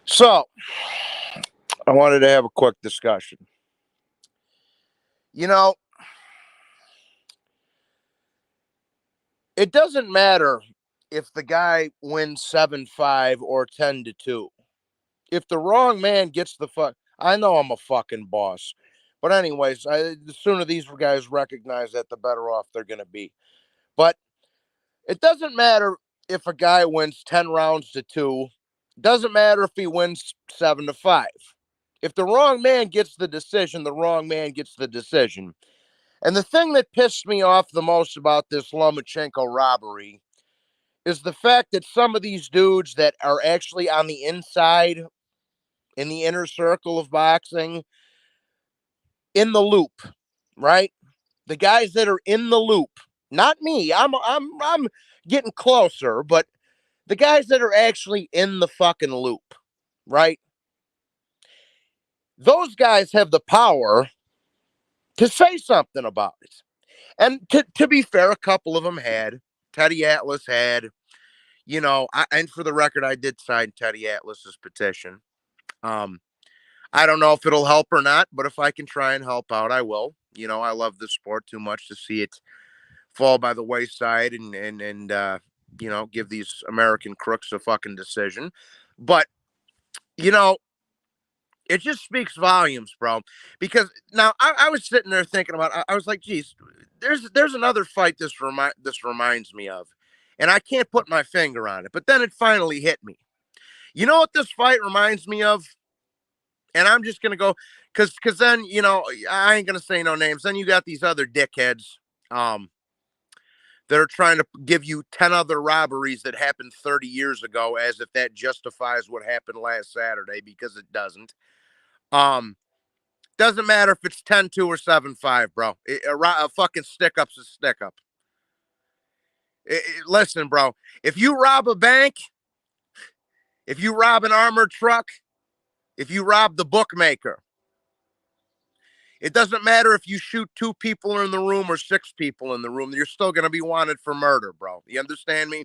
So, I wanted to have a quick discussion. You know, it doesn't matter if the guy wins 7-5 or 10-2. If the wrong man gets the fuck, I know I'm a fucking boss. But anyways, the sooner these guys recognize that, the better off they're going to be. But it doesn't matter if a guy wins 10 rounds to 2. Doesn't matter if he wins 7-5. If the wrong man gets the decision, the wrong man gets the decision. And the thing that pissed me off the most about this Lomachenko robbery is the fact that some of these dudes that are actually on the inside, in the inner circle of boxing, in the loop, right? The guys that are in the loop, not me. I'm getting closer, but the guys that are actually in the fucking loop, right? Those guys have the power to say something about it. And to be fair, a couple of them had. Teddy Atlas had, and for the record, I did sign Teddy Atlas's petition. I don't know if it'll help or not, but if I can try and help out, I will. I love this sport too much to see it fall by the wayside and give these American crooks a fucking decision. But, it just speaks volumes, bro. Because now I was sitting there thinking about, I was like, geez, there's another fight this reminds me of. And I can't put my finger on it. But then it finally hit me. You know what this fight reminds me of? And I'm just going to go, because then, I ain't going to say no names. Then you got these other dickheads that are trying to give you 10 other robberies that happened 30 years ago as if that justifies what happened last Saturday, because it doesn't. Doesn't matter if it's 10-2 or 7-5, bro. A fucking stick-up's a stick-up. Listen, bro, if you rob a bank, if you rob an armored truck, if you rob the bookmaker, it doesn't matter if you shoot 2 people in the room or 6 people in the room. You're still going to be wanted for murder, bro. You understand me?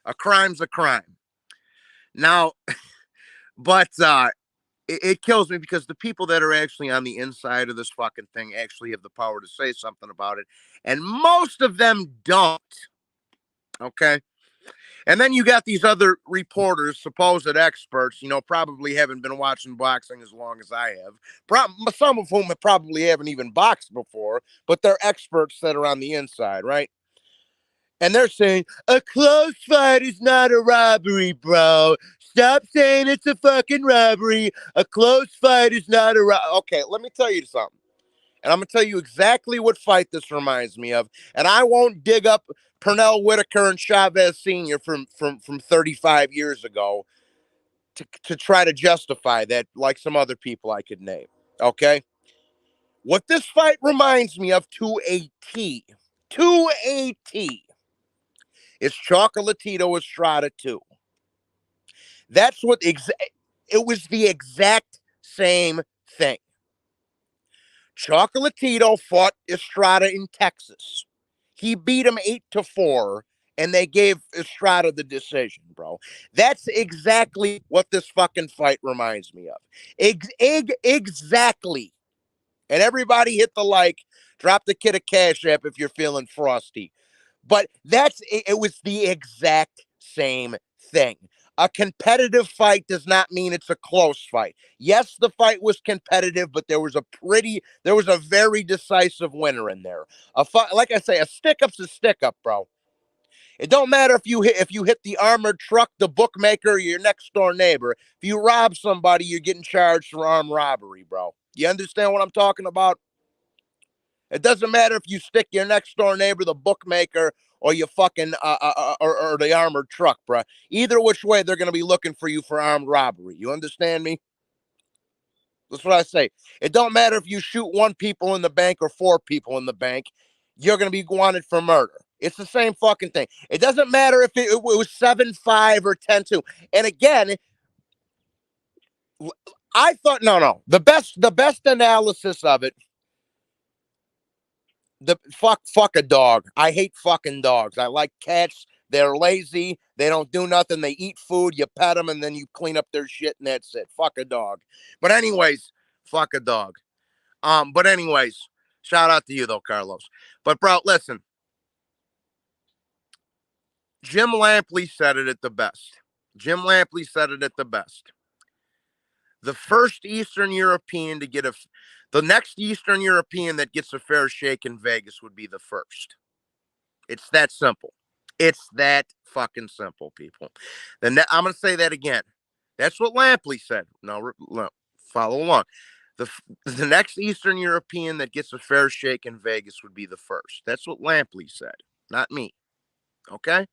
A crime's a crime. Now, but it kills me because the people that are actually on the inside of this fucking thing actually have the power to say something about it. And most of them don't. Okay? And then you got these other reporters, supposed experts, probably haven't been watching boxing as long as I have. Some of whom probably haven't even boxed before, but they're experts that are on the inside, right? And they're saying, a close fight is not a robbery, bro. Stop saying it's a fucking robbery. A close fight is not a robbery. Okay, let me tell you something. And I'm going to tell you exactly what fight this reminds me of. And I won't dig up Pernell Whitaker and Chavez Sr. from 35 years ago to try to justify that, like some other people I could name. Okay? What this fight reminds me of to a T is Chocolatito Estrada 2. That's what it was, the exact same thing. Chocolatito fought Estrada in Texas. He beat him 8-4, and they gave Estrada the decision, bro. That's exactly what this fucking fight reminds me of. Exactly. And everybody hit the like, drop the kid a cash app if you're feeling frosty. But it was the exact same thing. A competitive fight does not mean it's a close fight. Yes, the fight was competitive, but there was a very decisive winner in there. Like I say, a stick-up's a stick-up, bro. It don't matter if you hit the armored truck, the bookmaker, or your next door neighbor. If you rob somebody, you're getting charged for armed robbery, bro. You understand what I'm talking about? It doesn't matter if you stick your next door neighbor, the bookmaker, or you fucking or the armored truck, bro. Either which way, they're going to be looking for you for armed robbery. You understand me? That's what I say. It don't matter if you shoot 1 people in the bank or 4 people in the bank. You're going to be wanted for murder. It's the same fucking thing. It doesn't matter if it was 7-5 or 10-2. And again, I thought no. The best analysis of it. The fuck a dog. I hate fucking dogs. I like cats. They're lazy. They don't do nothing. They eat food. You pet them and then you clean up their shit and that's it. Fuck a dog. But anyways, fuck a dog. But anyways, shout out to you though, Carlos. But bro, listen. Jim Lampley said it at the best. Jim Lampley said it at the best. The first Eastern European to get the next Eastern European that gets a fair shake in Vegas would be the first. It's that simple. It's that fucking simple, people. I'm going to say that again. That's what Lampley said. No, follow along. The next Eastern European that gets a fair shake in Vegas would be the first. That's what Lampley said, not me. Okay?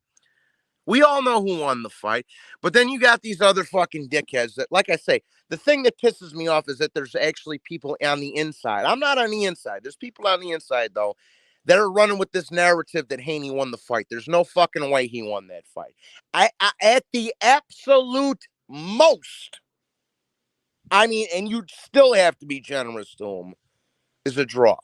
We all know who won the fight, but then you got these other fucking dickheads that, like I say, the thing that pisses me off is that there's actually people on the inside. I'm not on the inside. There's people on the inside, though, that are running with this narrative that Haney won the fight. There's no fucking way he won that fight. I at the absolute most, I mean, and you'd still have to be generous to him, is a draw.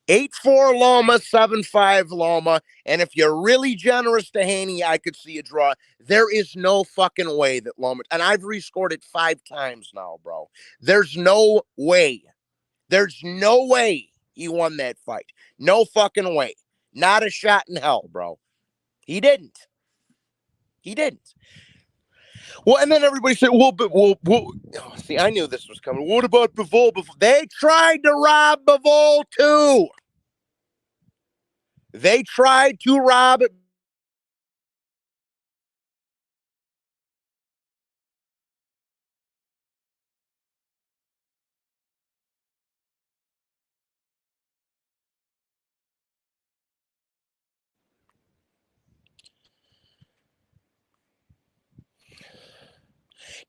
8-4 Loma, 7-5 Loma. And if you're really generous to Haney, I could see a draw. There is no fucking way that Loma, and I've rescored it 5 times now, bro. There's no way. There's no way he won that fight. No fucking way. Not a shot in hell, bro. He didn't. He didn't. Well, and then everybody said, well, see, I knew this was coming. What about Bivol? They tried to rob Bivol too. They tried to rob it.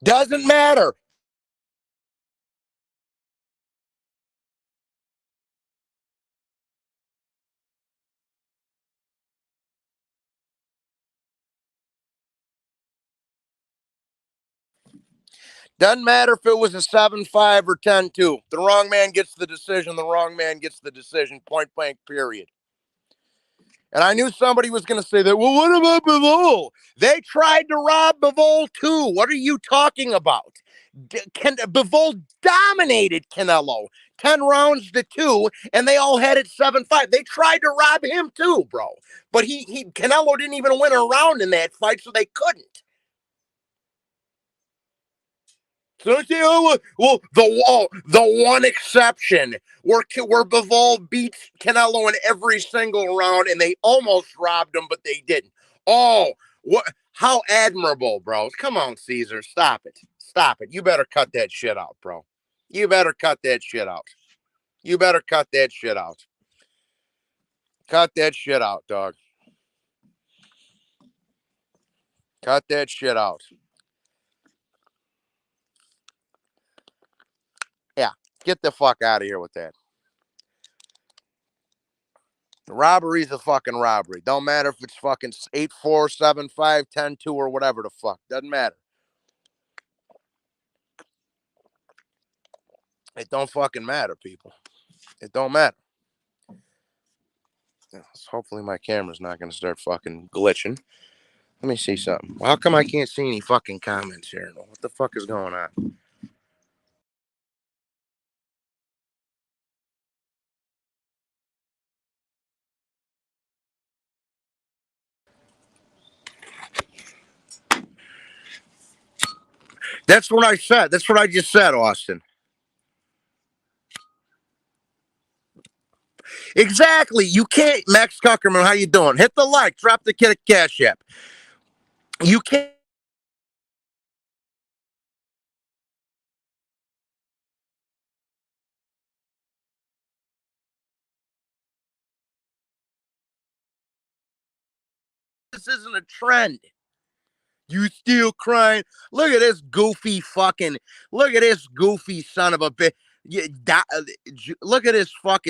Doesn't matter. Doesn't matter if it was a 7-5 or 10-2. The wrong man gets the decision. The wrong man gets the decision. Point blank, period. And I knew somebody was going to say that. Well, what about Bivol? They tried to rob Bivol too. What are you talking about? Bivol dominated Canelo 10 rounds to 2, and they all had it 7-5. They tried to rob him too, bro. But Canelo didn't even win a round in that fight, so they couldn't. So well, the one exception where Bivol beats Canelo in every single round, and they almost robbed him, but they didn't. Oh, what? How admirable, bro! Come on, Caesar, stop it, stop it! You better cut that shit out, bro. You better cut that shit out. You better cut that shit out. Cut that shit out, dog. Cut that shit out. Yeah, get the fuck out of here with that. Robbery's a fucking robbery. Don't matter if it's fucking 8-4, 7-5, 10-2, or whatever the fuck. Doesn't matter. It don't fucking matter, people. It don't matter. Hopefully my camera's not going to start fucking glitching. Let me see something. How come I can't see any fucking comments here? What the fuck is going on? That's what I said. That's what I just said, Austin. Exactly. You can't, Max Kuckerman, how you doing? Hit the like. Drop the kid a cash app. You can't. This isn't a trend. You still crying? Look at this goofy fucking. Look at this goofy son of a bitch. Look at this fuck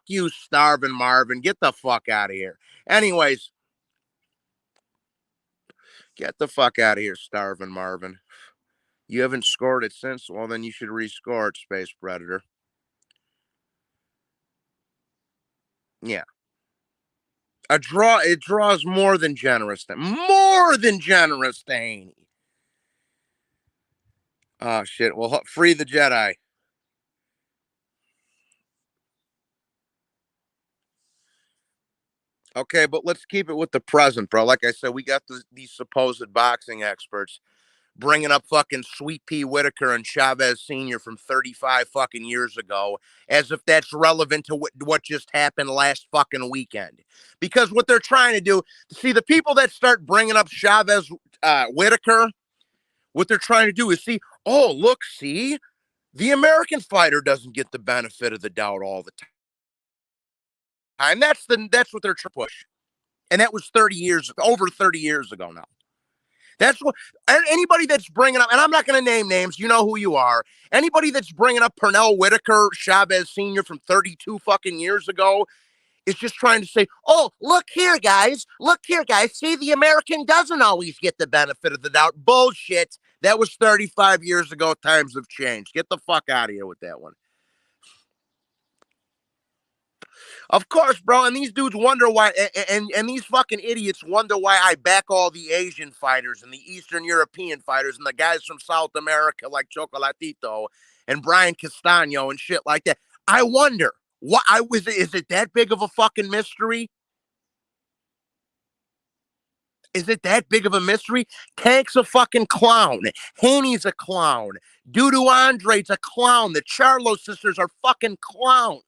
you, starving Marvin. Get the fuck out of here. Anyways, get the fuck out of here, starving Marvin. You haven't scored it since? Well, then you should rescore it, Space Predator. Yeah. A draw, it draws more than generous. More than generous to Haney. Oh, shit. Well, free the Jedi. Okay, but let's keep it with the present, bro. Like I said, we got these supposed boxing experts bringing up fucking Sweet Pea Whitaker and Chavez Sr. from 35 fucking years ago as if that's relevant to what just happened last fucking weekend. Because what they're trying to do, see, the people that start bringing up Chavez Whitaker, what they're trying to do is see, oh, look, see, the American fighter doesn't get the benefit of the doubt all the time. That's what they're trying to push. And that was over 30 years ago now. That's what anybody that's bringing up, and I'm not going to name names. You know who you are. Anybody that's bringing up Pernell Whitaker, Chavez Sr. from 32 fucking years ago is just trying to say, oh, look here, guys. Look here, guys. See, the American doesn't always get the benefit of the doubt. Bullshit. That was 35 years ago. Times have changed. Get the fuck out of here with that one. Of course, bro. And these dudes wonder why, and these fucking idiots wonder why I back all the Asian fighters and the Eastern European fighters and the guys from South America like Chocolatito and Brian Castano and shit like that. I wonder what is it that big of a fucking mystery? Is it that big of a mystery? Tank's a fucking clown. Haney's a clown. Dudu Andre's a clown. The Charlo sisters are fucking clowns.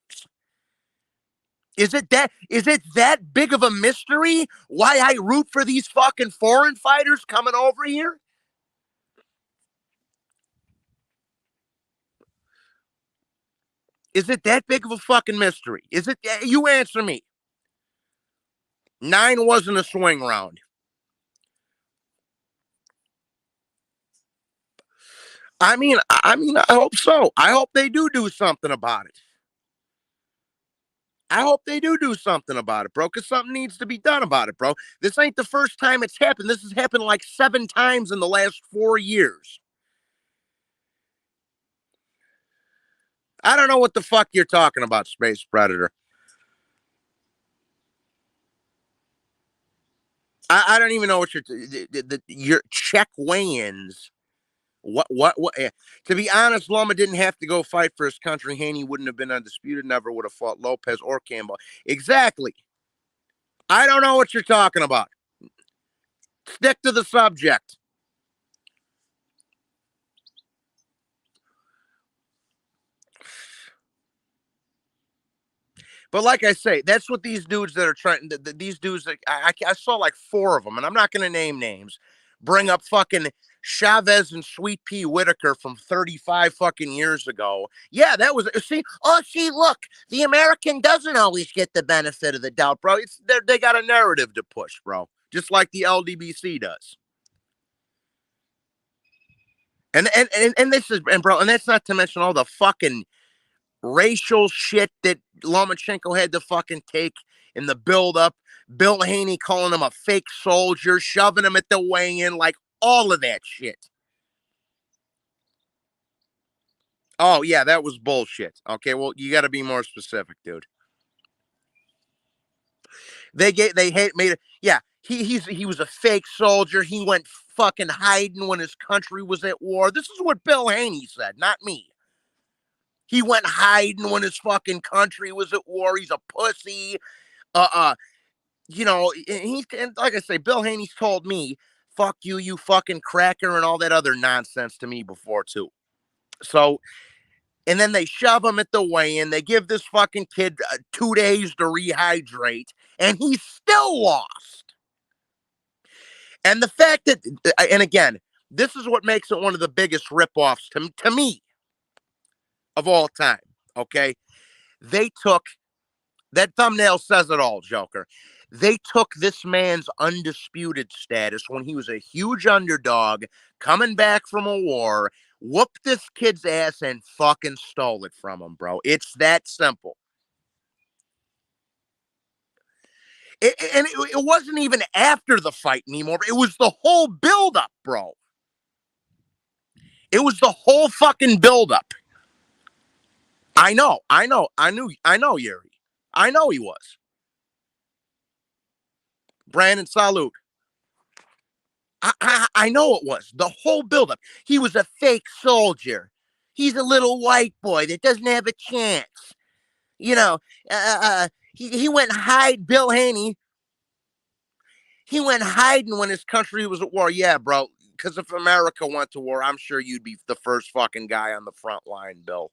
Is it that big of a mystery why I root for these fucking foreign fighters coming over here? Is it that big of a fucking mystery? Is it? You answer me. 9 wasn't a swing round. I hope so. I hope they do something about it. I hope they do something about it, bro, because something needs to be done about it, bro. This ain't the first time it's happened. This has happened like 7 times in the last 4 years. I don't know what the fuck you're talking about, Space Predator. I don't even know what your check weigh-ins. What? To be honest, Loma didn't have to go fight for his country. Haney wouldn't have been undisputed. Never would have fought Lopez or Campbell. Exactly. I don't know what you're talking about. Stick to the subject. But like I say, that's what these dudes that are trying. These dudes that I saw like 4 of them, and I'm not going to name names. Bring up fucking Chavez and Sweet Pea Whitaker from 35 fucking years ago. Yeah, that was see. Oh, see, look, the American doesn't always get the benefit of the doubt, bro. They got a narrative to push, bro, just like the LDBC does. And this is and bro, and that's not to mention all the fucking racial shit that Lomachenko had to fucking take in the build up. Bill Haney calling him a fake soldier, shoving him at the weigh-in, like all of that shit. Oh yeah, that was bullshit. Okay, well you got to be more specific, dude. They hate made it. Yeah, he was a fake soldier. He went fucking hiding when his country was at war. This is what Bill Haney said, not me. He went hiding when his fucking country was at war. He's a pussy. Uh uh and like I say, Bill Haney's told me, fuck you, you fucking cracker, and all that other nonsense to me before, too. So, and then they shove him at the weigh in. They give this fucking kid 2 days to rehydrate, and he still lost. And the fact that, and again, this is what makes it one of the biggest ripoffs to me of all time. Okay. They took that thumbnail says it all, Joker. They took this man's undisputed status when he was a huge underdog coming back from a war, whooped this kid's ass, and fucking stole it from him, bro. It's that simple. It wasn't even after the fight anymore. It was the whole buildup, bro. It was the whole fucking buildup. I know, Yuri. I know he was. Brandon Salute. I know it was. The whole buildup. He was a fake soldier. He's a little white boy that doesn't have a chance. You know, he went hide Bill Haney. He went hiding when his country was at war. Yeah, bro. Because if America went to war, I'm sure you'd be the first fucking guy on the front line, Bill.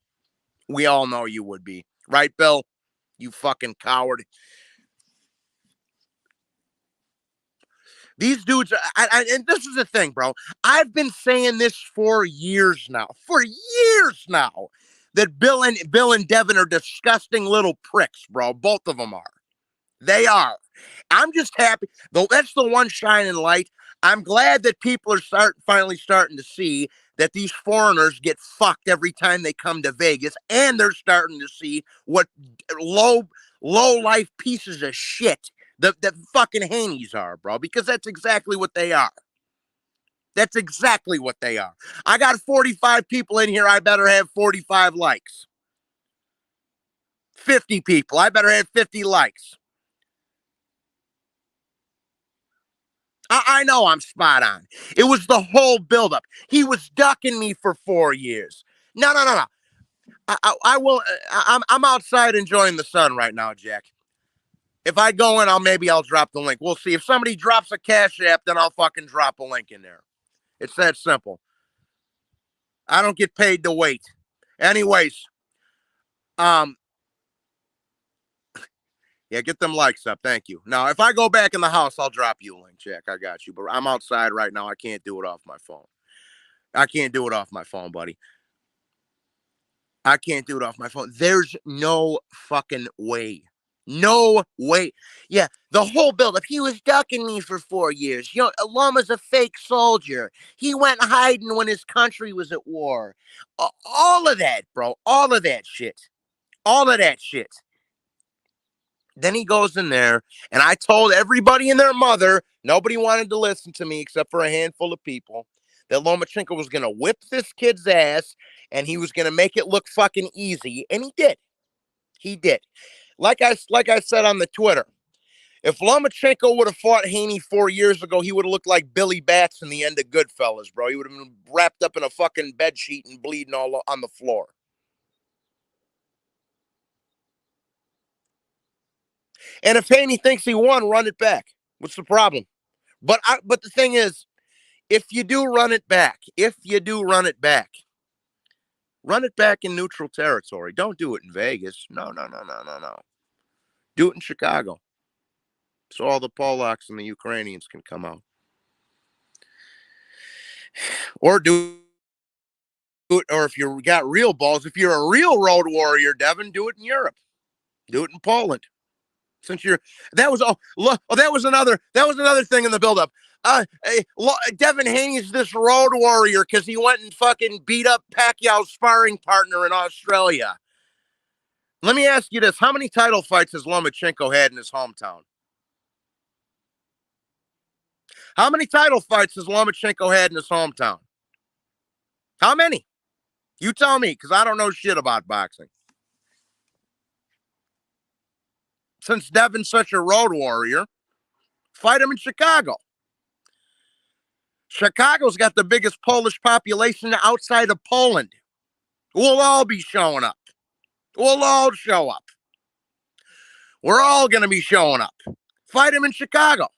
We all know you would be. Right, Bill? You fucking coward. These dudes, and this is the thing, bro. I've been saying this for years now, that Bill and Devin are disgusting little pricks, bro. Both of them are. They are. I'm just happy, though. That's the one shining light. I'm glad that people are finally starting to see that these foreigners get fucked every time they come to Vegas, and they're starting to see what low life pieces of shit that fucking Haneys are, bro, because that's exactly what they are. That's exactly what they are. I got 45 people in here. I better have 45 likes. 50 people. I better have 50 likes. I know I'm spot on. It was the whole buildup. He was ducking me for 4 years. No. I will. I'm outside enjoying the sun right now, Jack. If I go in, I'll drop the link. We'll see. If somebody drops a Cash App, then I'll fucking drop a link in there. It's that simple. I don't get paid to wait. Anyways, yeah, get them likes up. Thank you. Now, if I go back in the house, I'll drop you a link, Jack. I got you. But I'm outside right now. I can't do it off my phone. I can't do it off my phone, buddy. I can't do it off my phone. There's no fucking way. No way. Yeah, the whole buildup. He was ducking me for 4 years. You know, Lama's a fake soldier. He went hiding when his country was at war. All of that, bro. All of that shit. All of that shit. Then he goes in there, and I told everybody and their mother, nobody wanted to listen to me except for a handful of people, that Lomachenko was going to whip this kid's ass, and he was going to make it look fucking easy, and he did. He did. Like I said on the Twitter, if Lomachenko would have fought Haney 4 years ago, he would have looked like Billy Bats in the end of Goodfellas, bro. He would have been wrapped up in a fucking bed sheet and bleeding all on the floor. And if Haney thinks he won, run it back. What's the problem? But the thing is, if you do run it back, run it back in neutral territory. Don't do it in Vegas. No. Do it in Chicago. So all the Polacks and the Ukrainians can come out. Or do it, or if you got real balls, if you're a real road warrior, Devin, do it in Europe. Do it in Poland. Since that was another thing in the buildup. Devin Haney's this road warrior because he went and fucking beat up Pacquiao's sparring partner in Australia. Let me ask you this: how many title fights has Lomachenko had in his hometown? How many title fights has Lomachenko had in his hometown? How many? You tell me, because I don't know shit about boxing. Since Devin's such a road warrior, fight him in Chicago. Chicago's got the biggest Polish population outside of Poland. We'll all be showing up. We'll all show up. We're all going to be showing up. Fight him in Chicago.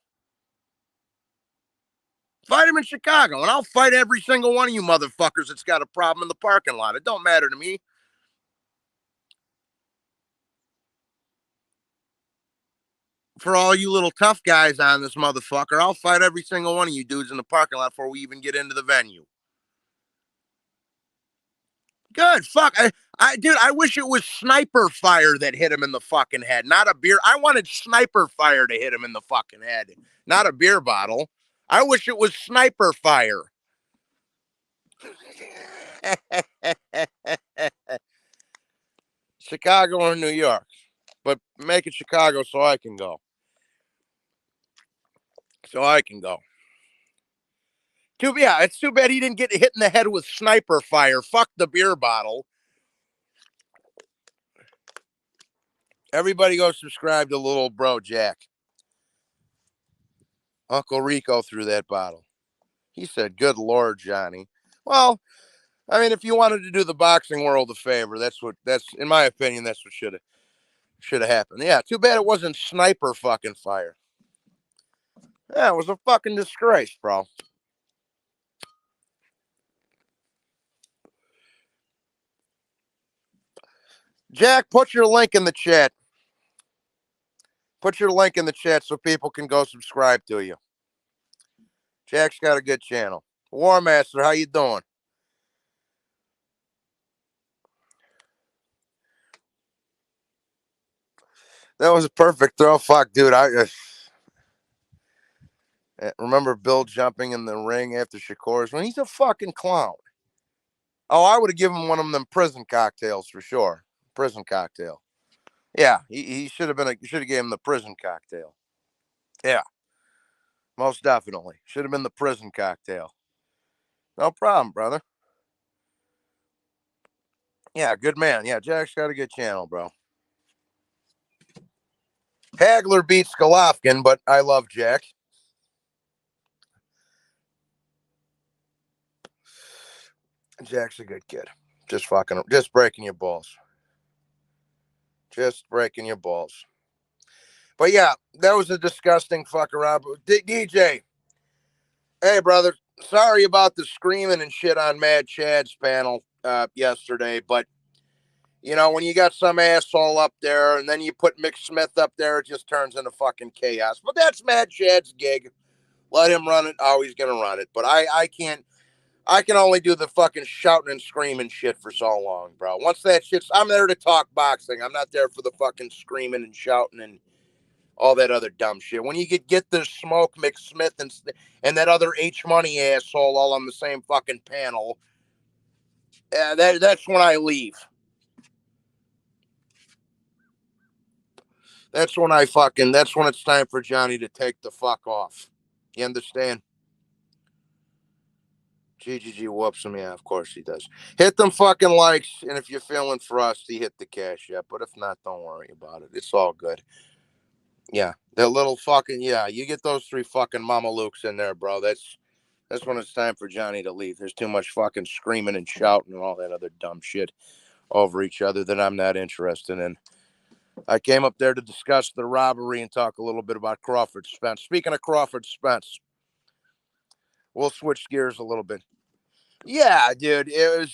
Fight him in Chicago, and I'll fight every single one of you motherfuckers that's got a problem in the parking lot. It don't matter to me. For all you little tough guys on this motherfucker, I'll fight every single one of you dudes in the parking lot before we even get into the venue. Good. Fuck. Dude, I wish it was sniper fire that hit him in the fucking head, not a beer. I wanted sniper fire to hit him in the fucking head, not a beer bottle. I wish it was sniper fire. Chicago or New York, but make it Chicago so I can go. It's too bad he didn't get hit in the head with sniper fire. Fuck the beer bottle. Everybody go subscribe to little bro Jack. Uncle Rico threw that bottle. He said, "Good Lord, Johnny." Well, I mean, if you wanted to do the boxing world a favor, that's in my opinion, that's what should have happened. Yeah, too bad it wasn't sniper fucking fire. Yeah, it was a fucking disgrace, bro. Jack, put your link in the chat. Put your link in the chat so people can go subscribe to you. Jack's got a good channel. War Master, how you doing? That was a perfect throw. Fuck, dude. I remember Bill jumping in the ring after Shakur's when he's a fucking clown. Oh, I would have given one of them prison cocktails for sure. Prison cocktail. Yeah, he should have been. You should have gave him the prison cocktail. Yeah, most definitely should have been the prison cocktail. No problem, brother. Yeah, good man. Yeah, Jack's got a good channel, bro. Hagler beats Golovkin, but I love Jack. Jack's a good kid. Just breaking your balls. Just breaking your balls. But yeah, that was a disgusting fucker up. DJ, hey brother, sorry about the screaming and shit on Mad Chad's panel yesterday, but you know, when you got some asshole up there and then you put Mick Smith up there, it just turns into fucking chaos. But that's Mad Chad's gig. Let him run it. Oh, he's gonna run it. But I can't. I can only do the fucking shouting and screaming shit for so long, bro. Once that shit's, I'm there to talk boxing. I'm not there for the fucking screaming and shouting and all that other dumb shit. When you get the Smoke McSmith and that other H Money asshole all on the same fucking panel, that's when I leave. That's when that's when it's time for Johnny to take the fuck off. You understand? GGG whoops him. Yeah, of course he does. Hit them fucking likes, and if you're feeling frosty, hit the cash app. But if not, don't worry about it. It's all good. Yeah, that little fucking you get those three fucking Mama Lukes in there, bro. That's when it's time for Johnny to leave. There's too much fucking screaming and shouting and all that other dumb shit over each other that I'm not interested in. I came up there to discuss the robbery and talk a little bit about Crawford Spence. Speaking of Crawford Spence, we'll switch gears a little bit. Yeah, dude, it's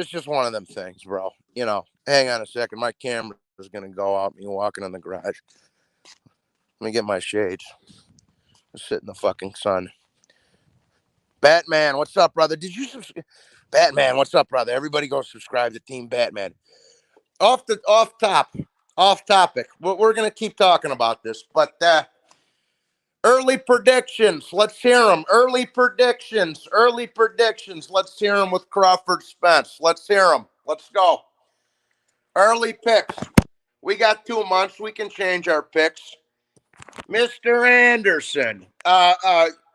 just one of them things, bro. You know, hang on a second. My camera is gonna go out. Me walking in the garage. Let me get my shades. Sit in the fucking sun. Batman, what's up, brother? Did you Batman, what's up, brother? Everybody go subscribe to Team Batman. Off topic. We're gonna keep talking about this, but early predictions. Let's hear them. Early predictions. Let's hear them with Crawford Spence. Let's hear them. Let's go. Early picks. We got 2 months. We can change our picks. Mr. Anderson.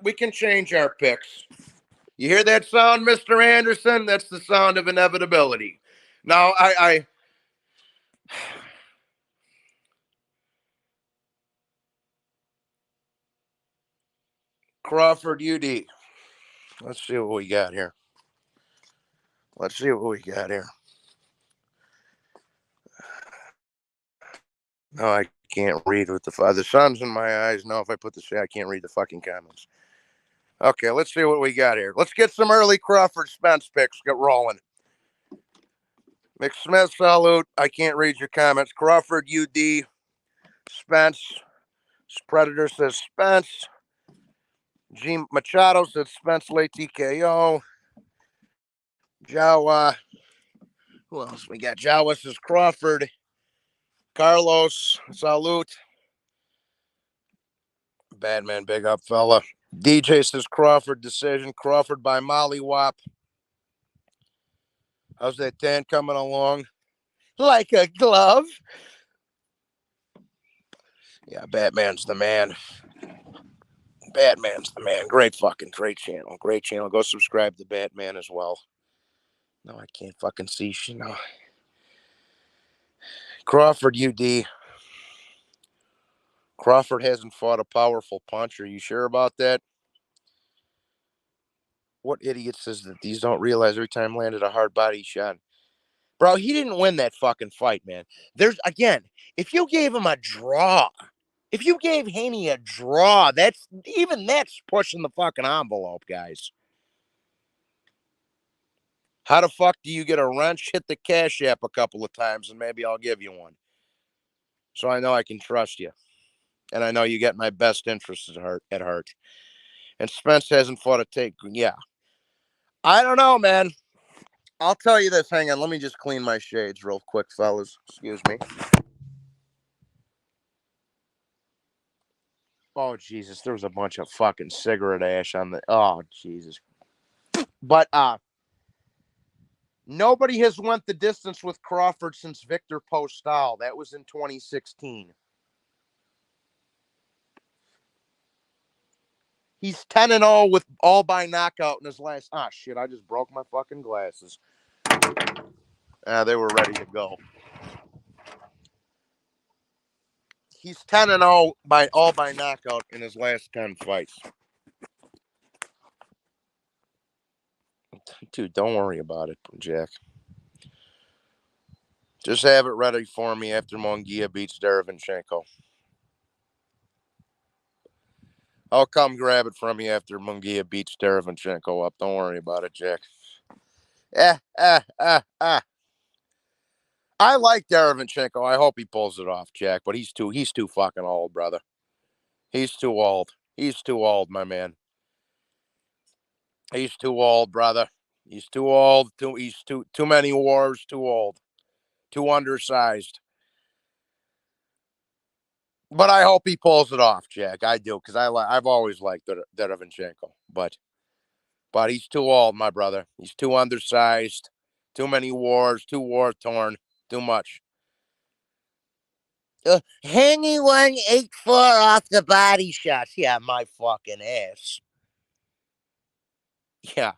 We can change our picks. You hear that sound, Mr. Anderson? That's the sound of inevitability. Now, Crawford UD. Let's see what we got here. No, I can't read with the sun's in my eyes. No, if I put this, I can't read the fucking comments. Okay, let's see what we got here. Let's get some early Crawford Spence picks. Get rolling. McSmith, salute. I can't read your comments. Crawford UD. Spence. Predator says Spence. G Machado says Spence late TKO. Jawa. Who else? We got Jawa says Crawford. Carlos. Salute. Badman, big up, fella. DJ says Crawford decision. Crawford by Molly Wop. How's that tan coming along? Like a glove. Yeah, Batman's the man. Batman's the man. Great channel. Great channel. Go subscribe to Batman as well. No, I can't fucking see shit. No. Crawford UD. Crawford hasn't fought a powerful punch. Are you sure about that? What idiot says that these don't realize every time landed a hard body shot? Bro, he didn't win that fucking fight, man. There's, again, if you gave him a draw, if you gave Haney a draw, that's pushing the fucking envelope, guys. How the fuck do you get a wrench? Hit the Cash App a couple of times and maybe I'll give you one. So I know I can trust you. And I know you get my best interests at heart. And Spence hasn't fought a take. Yeah. I don't know, man. I'll tell you this. Hang on. Let me just clean my shades real quick, fellas. Excuse me. Oh, Jesus. There was a bunch of fucking cigarette ash on the... Oh, Jesus. But, nobody has went the distance with Crawford since Victor Postal. That was in 2016. He's 10-0 with all by knockout in his last... Ah, shit. I just broke my fucking glasses. They were ready to go. He's 10-0 by knockout in his last 10 fights. Dude, don't worry about it, Jack. Just have it ready for me after Munguia beats Derevyanchenko. I'll come grab it from you after Munguia beats Derevyanchenko up. Don't worry about it, Jack. I like Derevyanchenko. I hope he pulls it off, Jack. But he's too fucking old, brother. He's too old. He's too old, my man. He's too old, brother. He's too old. He's too many wars. Too old. Too undersized. But I hope he pulls it off, Jack. I do, because I've always liked Derevyanchenko. But he's too old, my brother. He's too undersized. Too many wars. Too war torn. Too much. Haney won 8-4 off the body shots. Yeah, my fucking ass. Yeah.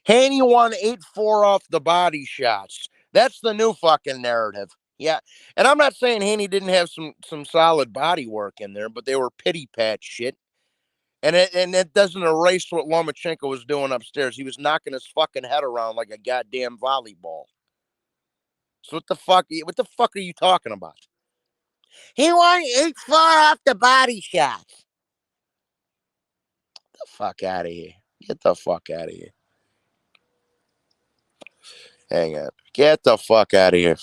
Haney won 8-4 off the body shots. That's the new fucking narrative. Yeah. And I'm not saying Haney didn't have some solid body work in there, but they were pity pat shit. And it doesn't erase what Lomachenko was doing upstairs. He was knocking his fucking head around like a goddamn volleyball. So what the fuck are you talking about? He won 8-4 off the body shots. Get the fuck out of here. Get the fuck out of here. Hang on. Get the fuck out of here.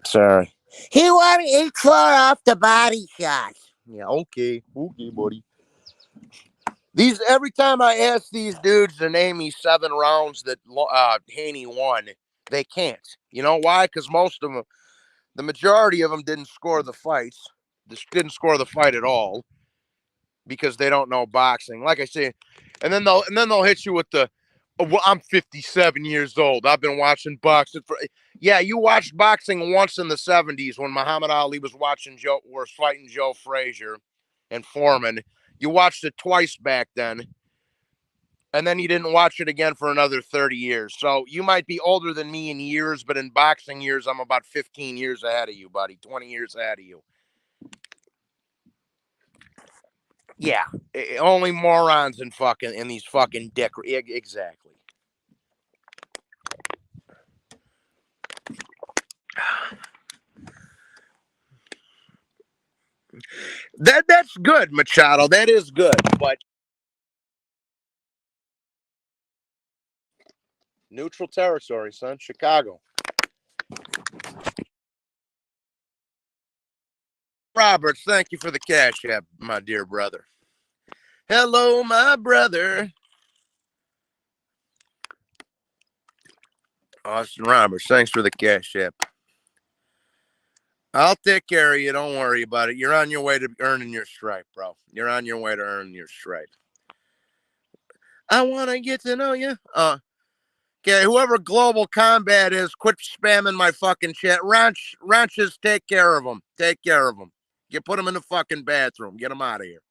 Sorry. He won 8-4 off the body shots. Yeah, okay. Okay, buddy. Every time I ask these dudes to name me 7 rounds that Haney won, they can't. You know why? Because most of them, the majority of them didn't score the fights. Didn't score the fight at all because they don't know boxing. Like I say, and then they'll hit you with the, well, I'm 57 years old. I've been watching boxing for. Yeah, you watched boxing once in the 70s when Muhammad Ali was fighting Joe Frazier and Foreman. You watched it twice back then. And then you didn't watch it again for another 30 years. So you might be older than me in years, but in boxing years, I'm about 15 years ahead of you, buddy. 20 years ahead of you. Yeah. Only morons in these fucking dick. Exactly. That's good, Machado. That is good, but neutral territory, son. Chicago. Roberts, thank you for the cash app, my dear brother. Hello, my brother. Austin Roberts, thanks for the cash app. I'll take care of you. Don't worry about it. You're on your way to earning your stripe, bro. You're on your way to earning your stripe. I want to get to know you. Okay, whoever Global Combat is, quit spamming my fucking chat. Ranches, take care of them. Take care of them. You put them in the fucking bathroom. Get them out of here.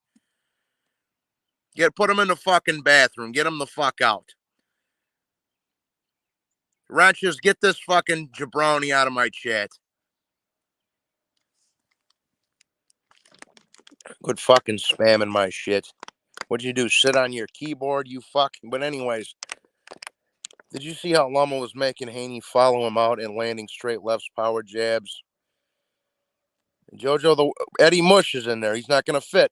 Put them in the fucking bathroom. Get them the fuck out. Ranches, get this fucking jabroni out of my chat. Quit fucking spamming my shit. What'd you do? Sit on your keyboard, you fucking. But anyways, did you see how Loma was making Haney follow him out and landing straight lefts, power jabs? Jojo, the Eddie Mush is in there. He's not gonna fit.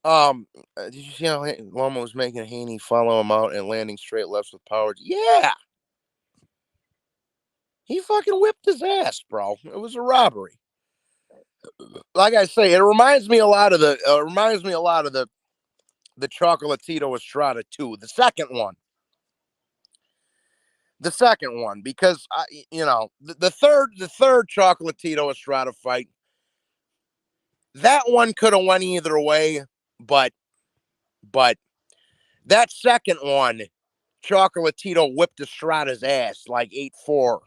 Did you see how Loma was making Haney follow him out and landing straight lefts with power? Yeah, he fucking whipped his ass, bro. It was a robbery. Like I say, it reminds me a lot of the the Chocolatito Estrada too. The second one, because the third Chocolatito Estrada fight, that one could have went either way, but that second one, Chocolatito whipped Estrada's ass like 8-4,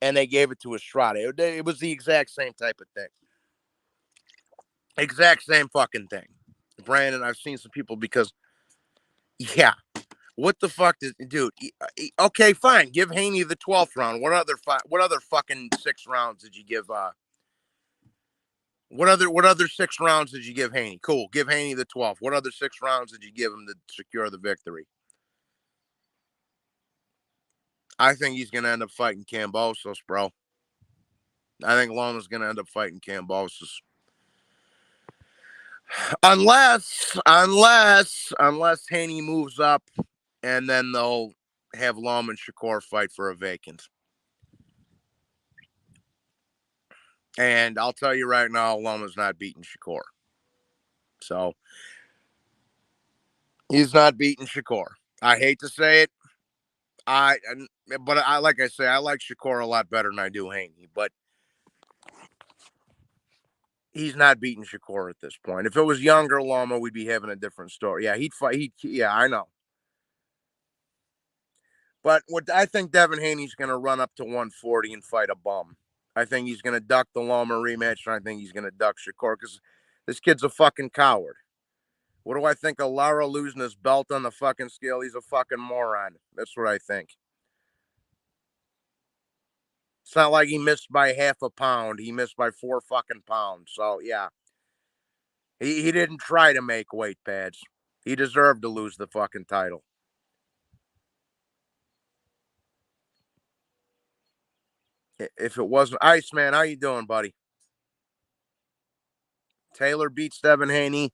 and they gave it to Estrada. It was the exact same type of thing. Exact same fucking thing. Brandon, I've seen some people because, yeah, what the fuck dude? Okay, fine. Give Haney the 12th round. What other fucking 6 rounds did you give? What other 6 rounds did you give Haney? Cool. Give Haney the 12th. What other 6 rounds did you give him to secure the victory? I think he's gonna end up fighting Kambosos, bro. I think Loma's gonna end up fighting Kambosos. Unless Haney moves up, and then they'll have Loma and Shakur fight for a vacant. And I'll tell you right now, Loma's not beating Shakur. So he's not beating Shakur. I hate to say it. But like I say, I like Shakur a lot better than I do Haney. But he's not beating Shakur at this point. If it was younger Loma, we'd be having a different story. Yeah, he'd fight. Yeah, I know. But what I think Devin Haney's going to run up to 140 and fight a bum. I think he's going to duck the Loma rematch, and I think he's going to duck Shakur because this kid's a fucking coward. What do I think of Lara losing his belt on the fucking scale? He's a fucking moron. That's what I think. It's not like he missed by half a pound. He missed by 4 fucking pounds. So, yeah. He didn't try to make weight pads. He deserved to lose the fucking title. If it wasn't Iceman, how you doing, buddy? Taylor beats Devin Haney.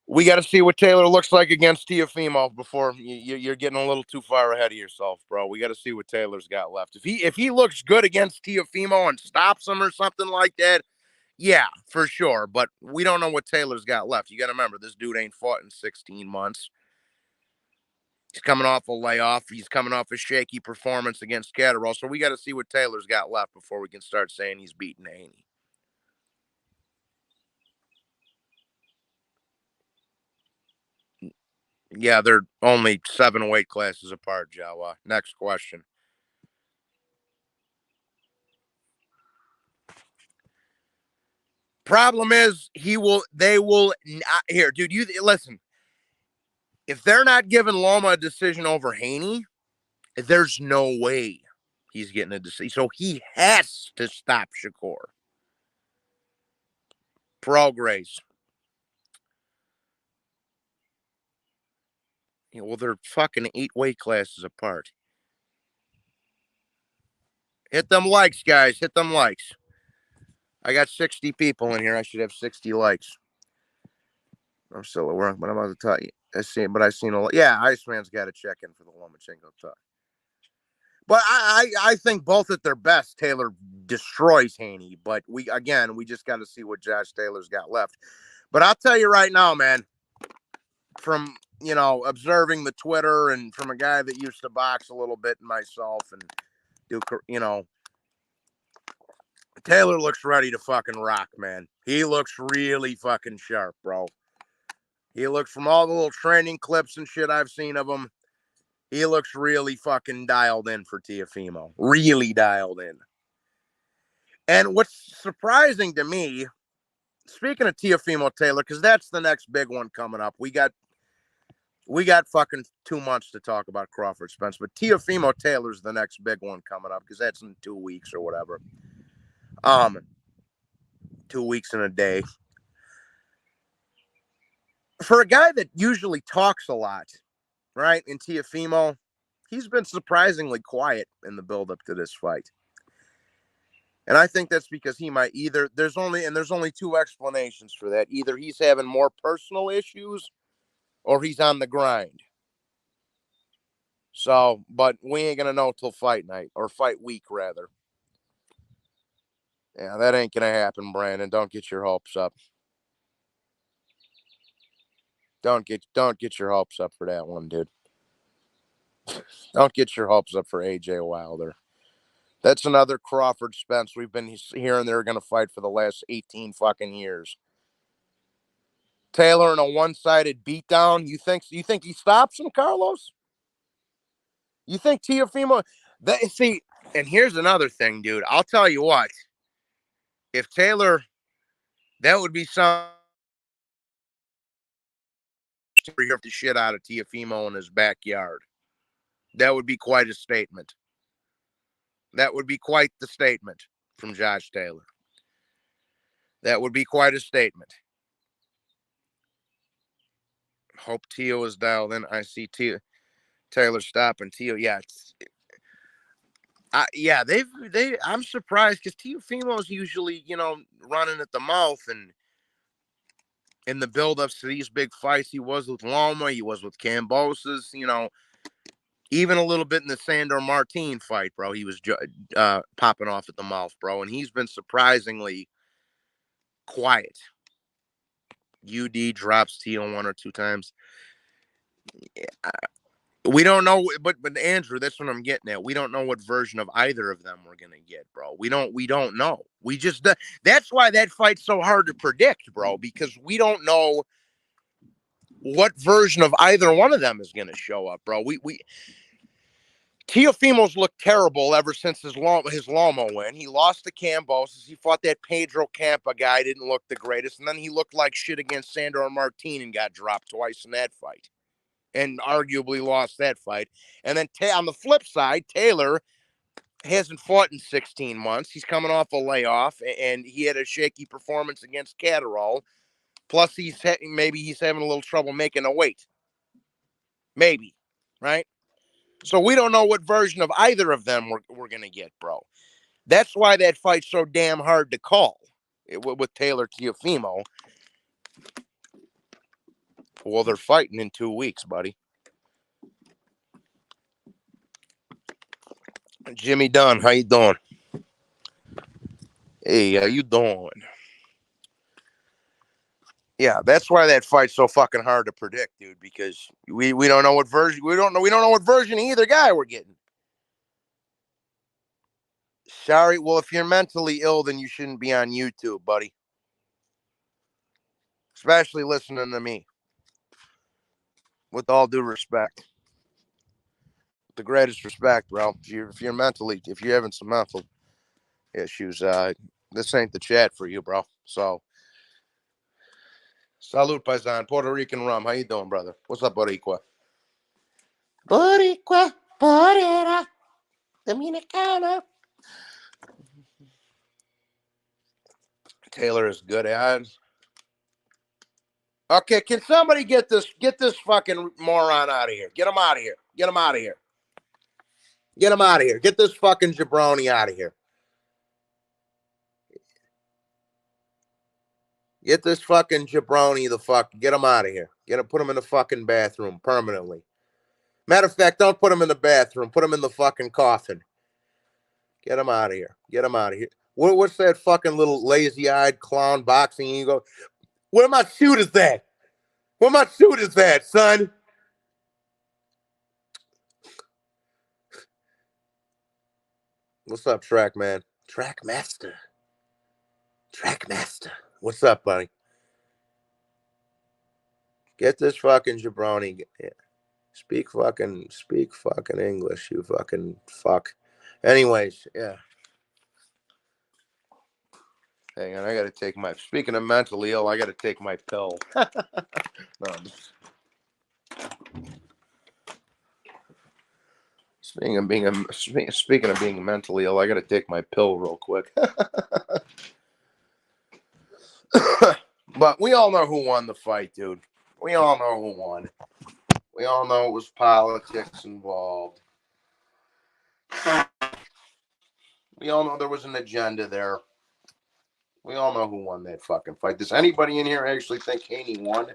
We got to see what Taylor looks like against Teofimo before you're getting a little too far ahead of yourself, bro. We got to see what Taylor's got left. If he looks good against Teofimo and stops him or something like that, yeah, for sure. But we don't know what Taylor's got left. You got to remember, this dude ain't fought in 16 months. He's coming off a layoff. He's coming off a shaky performance against Catterall. So we got to see what Taylor's got left before we can start saying he's beating Haney. Yeah, they're only 7 weight classes apart, Jawa. Next question. Problem is, they will not, here, dude. You listen. If they're not giving Loma a decision over Haney, there's no way he's getting a decision. So he has to stop Shakur. Progress. Well, they're fucking 8 weight classes apart. Hit them likes, guys. Hit them likes. I got 60 people in here. I should have 60 likes. I'm still at work, but I'm about to tell you. I've seen a lot. Yeah, Iceman's got to check in for the Lomachenko talk. But I think both at their best, Taylor destroys Haney. But we just got to see what Josh Taylor's got left. But I'll tell you right now, man, from observing the Twitter and from a guy that used to box a little bit myself and do Taylor looks ready to fucking rock, man. He looks really fucking sharp, bro. He looks, from all the little training clips and shit I've seen of him, he looks really fucking dialed in for Teofimo. Really dialed in. And what's surprising to me, speaking of Teofimo Taylor, because that's the next big one coming up. We got fucking 2 months to talk about Crawford Spence, but Teofimo Taylor's the next big one coming up because that's in 2 weeks or whatever. 2 weeks and a day. For a guy that usually talks a lot, right, in Teofimo, he's been surprisingly quiet in the build-up to this fight. And I think that's because he might either, there's only two explanations for that. Either he's having more personal issues or he's on the grind. So, but we ain't going to know till fight night, or fight week, rather. Yeah, that ain't going to happen, Brandon. Don't get your hopes up. Don't get your hopes up for that one, dude. Don't get your hopes up for AJ Wilder. That's another Crawford Spence we've been hearing they're going to fight for the last 18 fucking years. Taylor in a one-sided beatdown. You think he stops him, Carlos? You think Teofimo? See, and here's another thing, dude. I'll tell you what. If Taylor, that would be some the shit out of Teofimo in his backyard. That would be quite a statement. That would be quite the statement from Josh Taylor. That would be quite a statement. Hope Teo is dialed in. I see Taylor stopping Teo. Yeah, yeah, I'm surprised because Teofimo's usually, running at the mouth, and in the build-ups to these big fights, he was with Loma, he was with Cambosis, even a little bit in the Sandor Martin fight, bro. He was popping off at the mouth, bro, and he's been surprisingly quiet. UD drops Teo 1 or 2 times. Yeah, we don't know, but Andrew, that's what I'm getting at. We don't know what version of either of them we're gonna get, bro. We don't know. We just that's why that fight's so hard to predict, bro, because we don't know what version of either one of them is gonna show up, bro. We Teofimo's looked terrible ever since his Loma win. He lost to Cambosis. He fought that Pedro Campa guy, didn't look the greatest, and then he looked like shit against Sandor Martin and got dropped twice in that fight, and arguably lost that fight. And then on the flip side, Taylor hasn't fought in 16 months. He's coming off a layoff, and he had a shaky performance against Catterall. Plus, maybe he's having a little trouble making a weight. Maybe, right? So we don't know what version of either of them we're going to get, bro. That's why that fight's so damn hard to call with Taylor Teofimo. Well, they're fighting in 2 weeks, buddy. Jimmy Dunn, how you doing? Hey, how you doing? Yeah, that's why that fight's so fucking hard to predict, dude, because we don't know what version we don't know what version of either guy we're getting. Sorry, well, if you're mentally ill, then you shouldn't be on YouTube, buddy. Especially listening to me. With all due respect. With the greatest respect, bro. If you're having some mental issues, this ain't the chat for you, bro. So, salud, paisan. Puerto Rican rum. How you doing, brother? What's up, Boricua? Boricua, Borera, Dominicana. Taylor is good ads. Okay, can somebody get this fucking moron out of here? Get him out of here. Get him out of here. Get him out of here. Get this fucking jabroni out of here. Get this fucking jabroni get him out of here. Put him in the fucking bathroom permanently. Matter of fact, don't put him in the bathroom. Put him in the fucking coffin. Get him out of here. Get him out of here. What's that fucking little lazy-eyed clown boxing? And you go, where my suit is that? Where my suit is that, son? What's up, Track Man? Track Master. Track Master. What's up, buddy? Get this fucking jabroni. Speak fucking English, you fucking fuck. Anyways, yeah. Hang on, I gotta take my. Speaking of mentally ill, I gotta take my pill. No, speaking of being mentally ill, I gotta take my pill real quick. But we all know who won the fight, dude. We all know who won. We all know it was politics involved. We all know there was an agenda there. We all know who won that fucking fight. Does anybody in here actually think Haney won?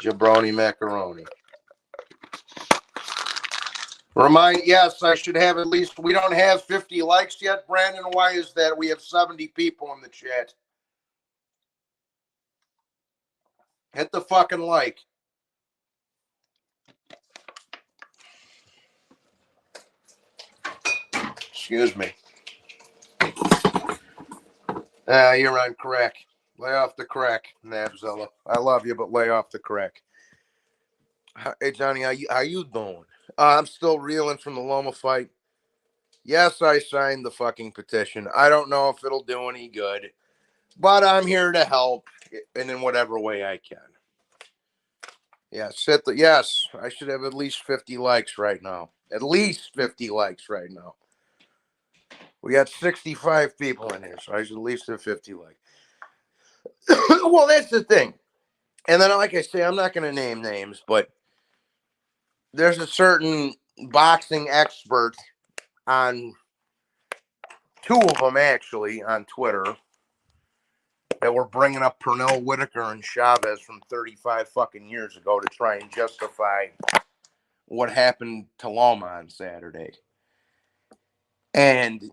Jabroni macaroni. Yes, I should have at least. We don't have 50 likes yet, Brandon. Why is that? We have 70 people in the chat. Hit the fucking like. Excuse me. You're on crack. Lay off the crack, Nabzilla. I love you, but lay off the crack. Hey, Johnny, how you doing? I'm still reeling from the Loma fight. Yes, I signed the fucking petition. I don't know if it'll do any good, but I'm here to help in whatever way I can. Yes, I should have at least 50 likes right now. At least 50 likes right now. We got 65 people in here, so I should at least have 50 likes. Well, that's the thing. And then, like I say, I'm not going to name names, but there's a certain boxing expert on, two of them actually, on Twitter that were bringing up Pernell Whitaker and Chavez from 35 fucking years ago to try and justify what happened to Loma on Saturday. And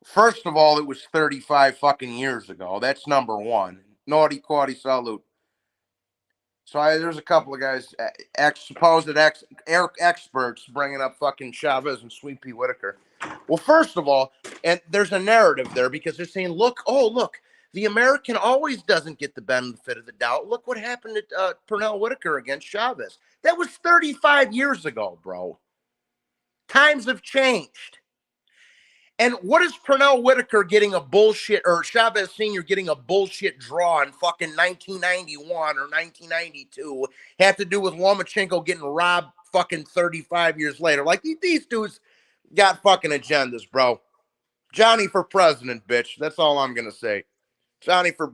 first of all, it was 35 fucking years ago. That's number one. Naughty quaddy salute. So there's a couple of guys, supposed experts, bringing up fucking Chavez and Sweet Pea Whitaker. Well, first of all, and there's a narrative there because they're saying, look, the American always doesn't get the benefit of the doubt. Look what happened to Pernell Whitaker against Chavez. That was 35 years ago, bro. Times have changed. And what is Pernell Whitaker getting a bullshit, or Chavez Sr. getting a bullshit draw in fucking 1991 or 1992 have to do with Lomachenko getting robbed fucking 35 years later? Like, these dudes got fucking agendas, bro. Johnny for president, bitch. That's all I'm going to say. Johnny for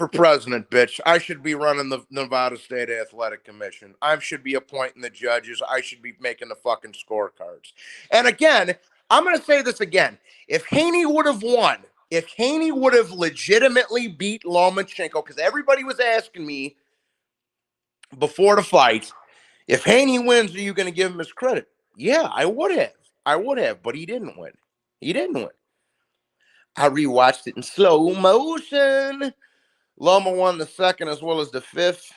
president, bitch. I should be running the Nevada State Athletic Commission. I should be appointing the judges. I should be making the fucking scorecards. And again, I'm going to say this again. If Haney would have won, if Haney would have legitimately beat Lomachenko, because everybody was asking me before the fight, if Haney wins, are you going to give him his credit? Yeah, I would have, but he didn't win. I rewatched it in slow motion. Loma won the second as well as the fifth.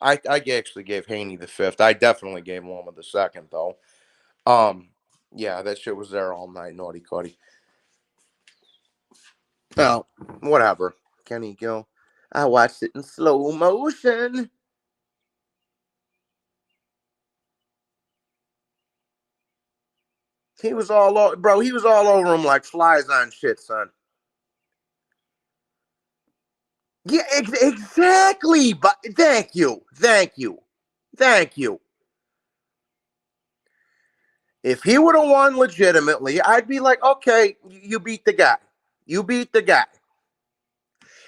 I actually gave Haney the fifth. I definitely gave Loma the second, though. Yeah, that shit was there all night, naughty Cuddy. Well, whatever. Kenny Gill. I watched it in slow motion. He was all over, bro. He was all over him like flies on shit, son. Yeah, exactly. But thank you. If he would have won legitimately, I'd be like, okay, you beat the guy.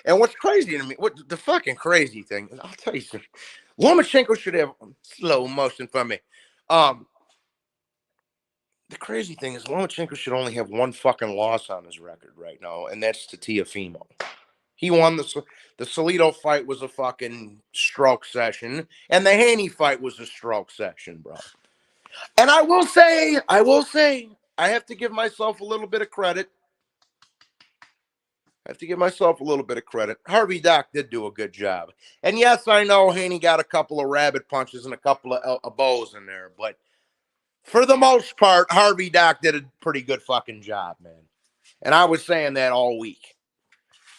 And what's crazy to me, what the fucking crazy thing, I'll tell you something. Lomachenko should have slow motion for me. The crazy thing is Lomachenko should only have one fucking loss on his record right now, and that's to Teofimo. He won the Salido fight was a fucking stroke session, and the Haney fight was a stroke session, bro. And I will say, I have to give myself a little bit of credit. Harvey Doc did do a good job. And yes, I know Haney got a couple of rabbit punches and a couple of bows in there, but for the most part, Harvey Doc did a pretty good fucking job, man. And I was saying that all week,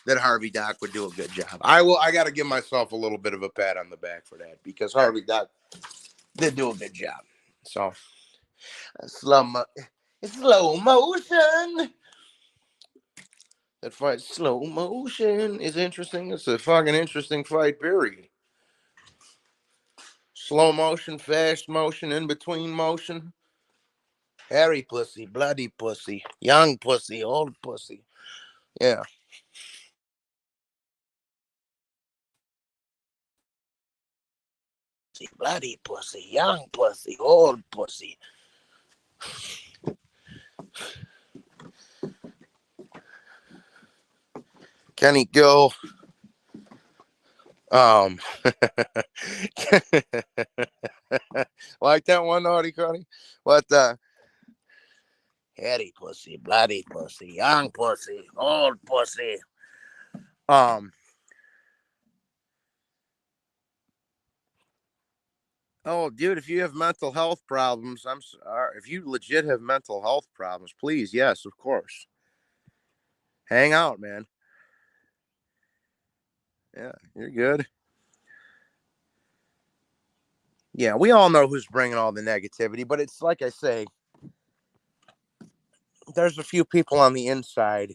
that Harvey Doc would do a good job. I got to give myself a little bit of a pat on the back for that, because Harvey Doc did do a good job. So, slow motion. That fight, slow motion, is interesting. It's a fucking interesting fight, period. Slow motion, fast motion, in between motion. Hairy pussy, bloody pussy, young pussy, old pussy. Yeah. Bloody pussy, young pussy, old pussy. Kenny Gill. Like that one, naughty Connie? What hairy pussy, bloody pussy, young pussy, old pussy. Oh, dude, if you have mental health problems, I'm sorry. If you legit have mental health problems, please, yes, of course. Hang out, man. Yeah, you're good. Yeah, we all know who's bringing all the negativity, but it's like I say, there's a few people on the inside,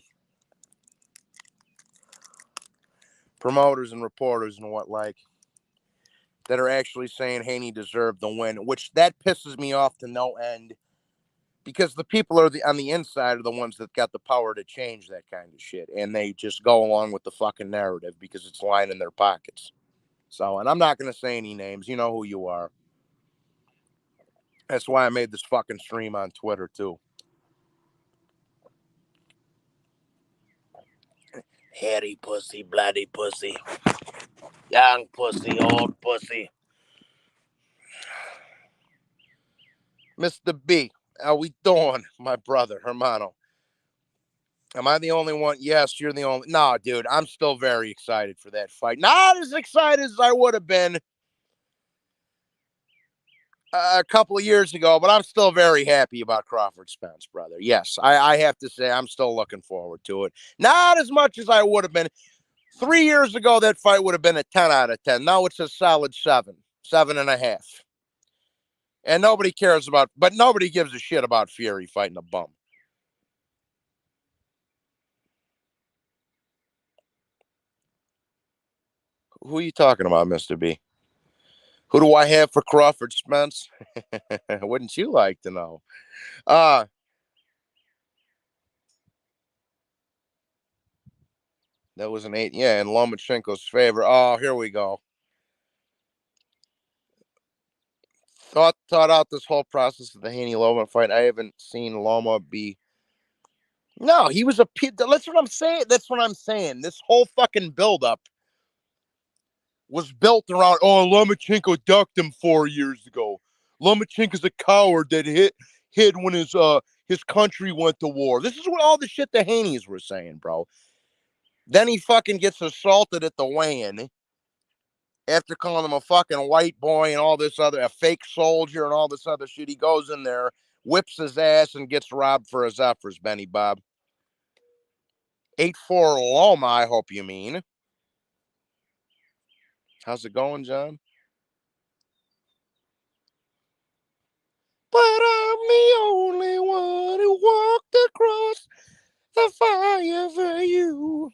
promoters and reporters and what like, that are actually saying Haney deserved the win, which that pisses me off to no end, because the people on the inside are the ones that got the power to change that kind of shit, and they just go along with the fucking narrative because it's lying in their pockets. So, and I'm not going to say any names. You know who you are. That's why I made this fucking stream on Twitter, too. Hairy pussy, bloody pussy, young pussy, old pussy. Mr. B, how we doing, my brother, hermano? Am I the only one? Yes, you're the only. No, dude, I'm still very excited for that fight. Not as excited as I would have been a couple of years ago, but I'm still very happy about Crawford Spence, brother. Yes, I have to say I'm still looking forward to it. Not as much as I would have been 3 years ago. That fight would have been a 10 out of 10. Now it's a solid 7.5. And nobody cares about, but nobody gives a shit about Fury fighting a bum. Who are you talking about, Mr. B? Who do I have for Crawford Spence? Wouldn't you like to know? Uh, that was an 8. Yeah, in Lomachenko's favor. Oh, here we go. Thought out this whole process of the Haney Loma fight. I haven't seen Loma be. No, he was a. That's what I'm saying. That's what I'm saying. This whole fucking buildup was built around. Oh, Lomachenko ducked him 4 years ago. Lomachenko's a coward that hid when his country went to war. This is what all the shit the Haneys were saying, bro. Then he fucking gets assaulted at the weigh-in after calling him a fucking white boy and all this other, a fake soldier and all this other shit. He goes in there, whips his ass, and gets robbed for his efforts, Benny Bob. 8-4 Loma, I hope you mean. How's it going, John? But I'm the only one who walked across the fire for you.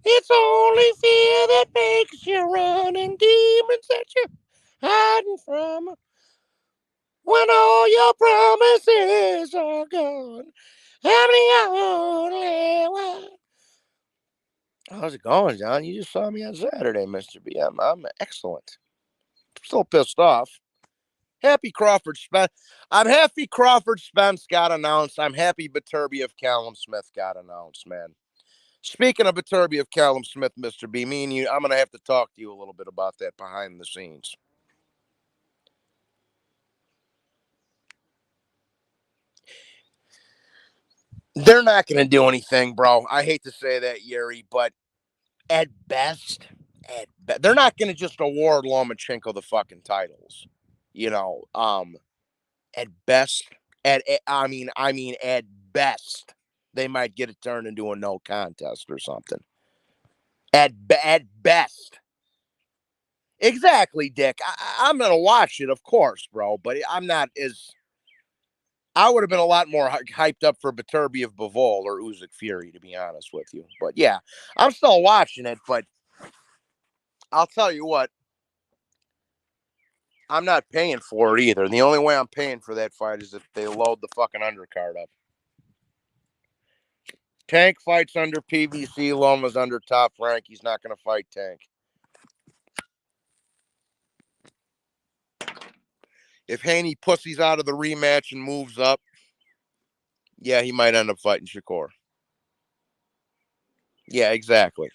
It's only fear that makes you run, and demons that you're hiding from. When all your promises are gone, I'm the only one. How's it going, John? You just saw me on Saturday, Mr. B. I'm excellent. Still pissed off. Happy Crawford Spence. I'm happy Crawford Spence got announced. I'm happy Viterbi of Callum Smith got announced, man. Speaking of Viterbi of Callum Smith, Mr. B, me and you, I'm going to have to talk to you a little bit about that behind the scenes. They're not going to do anything, bro. I hate to say that, Yuri, but at best, they're not going to just award Lomachenko the fucking titles. You know, at best, At best, they might get it turned into a no contest or something. At best. Exactly, Dick. I'm gonna watch it, of course, bro. But I'm not as. I would have been a lot more hyped up for Beterbiev Bivol or Usyk Fury, to be honest with you. But yeah, I'm still watching it. But I'll tell you what, I'm not paying for it either. The only way I'm paying for that fight is if they load the fucking undercard up. Tank fights under PVC. Loma's under Top Rank. He's not going to fight Tank. If Haney pussies out of the rematch and moves up, yeah, he might end up fighting Shakur. Yeah, exactly.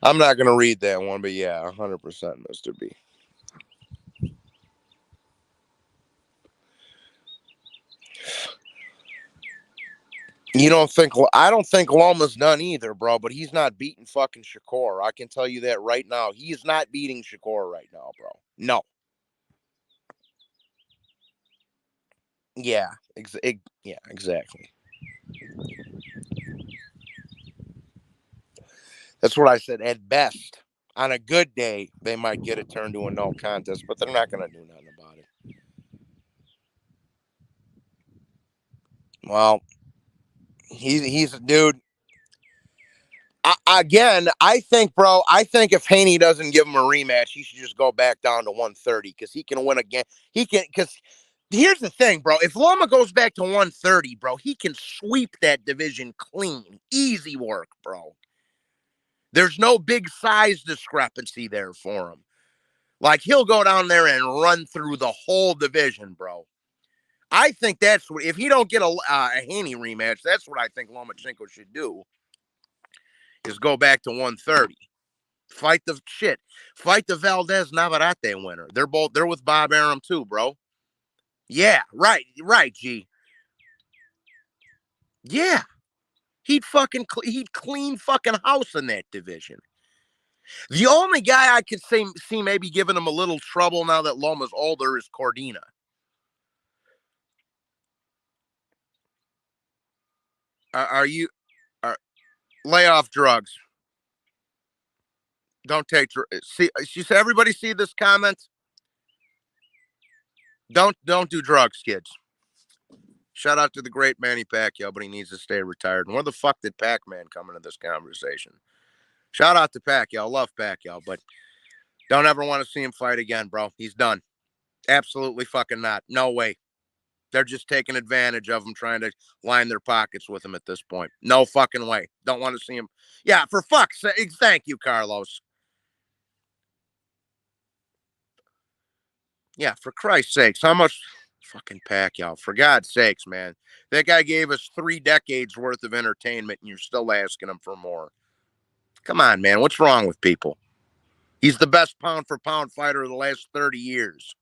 I'm not going to read that one, but yeah, 100%, Mr. B. You don't think I don't think Loma's done either, bro, but he's not beating fucking Shakur. I can tell you that right now. He is not beating Shakur right now, bro. No. Yeah, yeah, exactly. That's what I said. At best, on a good day, they might get it turned to a no contest, but they're not going to do nothing about it. Well, he's a dude. Again, I think, bro. I think if Haney doesn't give him a rematch, he should just go back down to 130 because he can win again. He can because here's the thing, bro. If Loma goes back to 130, bro, he can sweep that division clean. Easy work, bro. There's no big size discrepancy there for him. Like, he'll go down there and run through the whole division, bro. I think that's what, if he don't get a Haney rematch, that's what I think Lomachenko should do, is go back to 130. Fight the shit. Fight the Valdez Navarrete winner. They're with Bob Arum too, bro. Yeah, right, G. Yeah. He'd clean fucking house in that division. The only guy I could see maybe giving him a little trouble now that Loma's older is Cordina. Are you lay off drugs? Don't take see. She said, "Everybody see this comment? Don't do drugs, kids." Shout out to the great Manny Pacquiao, but he needs to stay retired. And where the fuck did Pac-Man come into this conversation? Shout out to Pacquiao. Love Pacquiao, but don't ever want to see him fight again, bro. He's done. Absolutely fucking not. No way. They're just taking advantage of him, trying to line their pockets with him at this point. No fucking way. Don't want to see him. Yeah, for fuck's sake. Thank you, Carlos. Yeah, for Christ's sakes. How much fucking Pacquiao? For God's sakes, man. That guy gave us 3 decades worth of entertainment, and you're still asking him for more. Come on, man. What's wrong with people? He's the best pound for pound fighter of the last 30 years.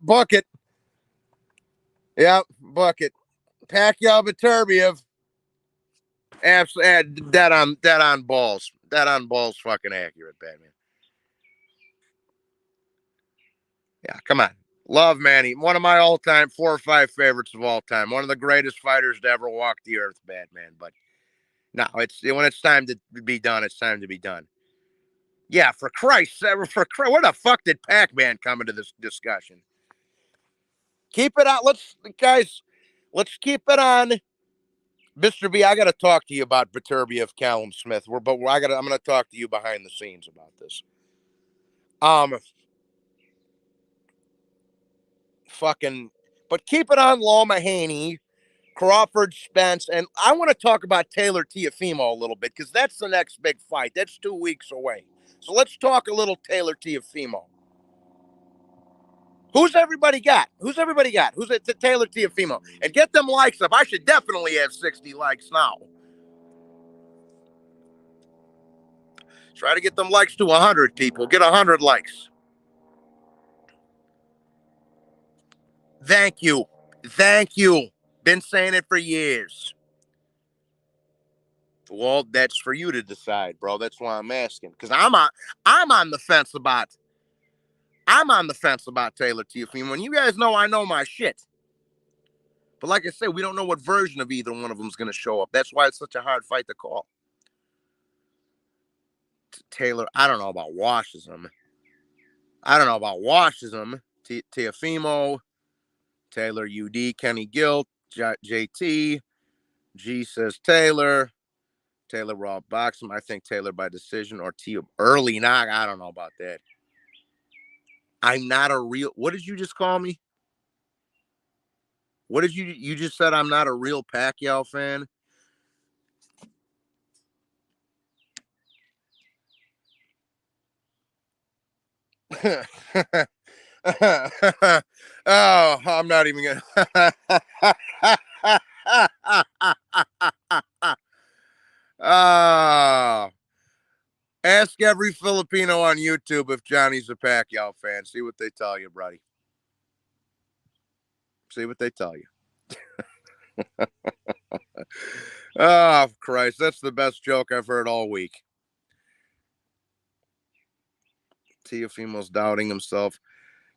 Book it. Yep, book it. Pacquiao Beterbiev. Absolutely dead on balls. Dead on balls fucking accurate, Batman. Yeah, come on. Love Manny. One of my all time 4 or 5 favorites of all time. One of the greatest fighters to ever walk the earth, Batman. But no, it's when it's time to be done, it's time to be done. Yeah, for Christ, where the fuck did Pac-Man come into this discussion? Keep it on. Let's keep it on. Mr. B, I got to talk to you about Beterbiev, Callum Smith. I'm going to talk to you behind the scenes about this. But keep it on Loma Haney, Crawford Spence, and I want to talk about Taylor Teofimo a little bit because that's the next big fight. That's 2 weeks away. So let's talk a little Taylor Teofimo. Who's everybody got? Who's it? Taylor Teofimo? And get them likes up. I should definitely have 60 likes now. Try to get them likes to 100 people. Get 100 likes. Thank you. Thank you. Been saying it for years. Well, that's for you to decide, bro. That's why I'm asking. Because I'm on the fence about Taylor Teofimo. And you guys know I know my shit. But like I said, we don't know what version of either one of them is going to show up. That's why it's such a hard fight to call. Taylor, I don't know about Washington. Teofimo, Taylor UD, Kenny Gilt, JT. G says Taylor. Taylor raw boxing. I think Taylor by decision or early knock. I don't know about that. I'm not a real. What did you just call me? What did you just said? I'm not a real Pacquiao fan. Oh, I'm not even gonna. Oh, ask every Filipino on YouTube if Johnny's a Pacquiao fan. See what they tell you, buddy. See what they tell you. Oh, Christ. That's the best joke I've heard all week. Teofimo's doubting himself.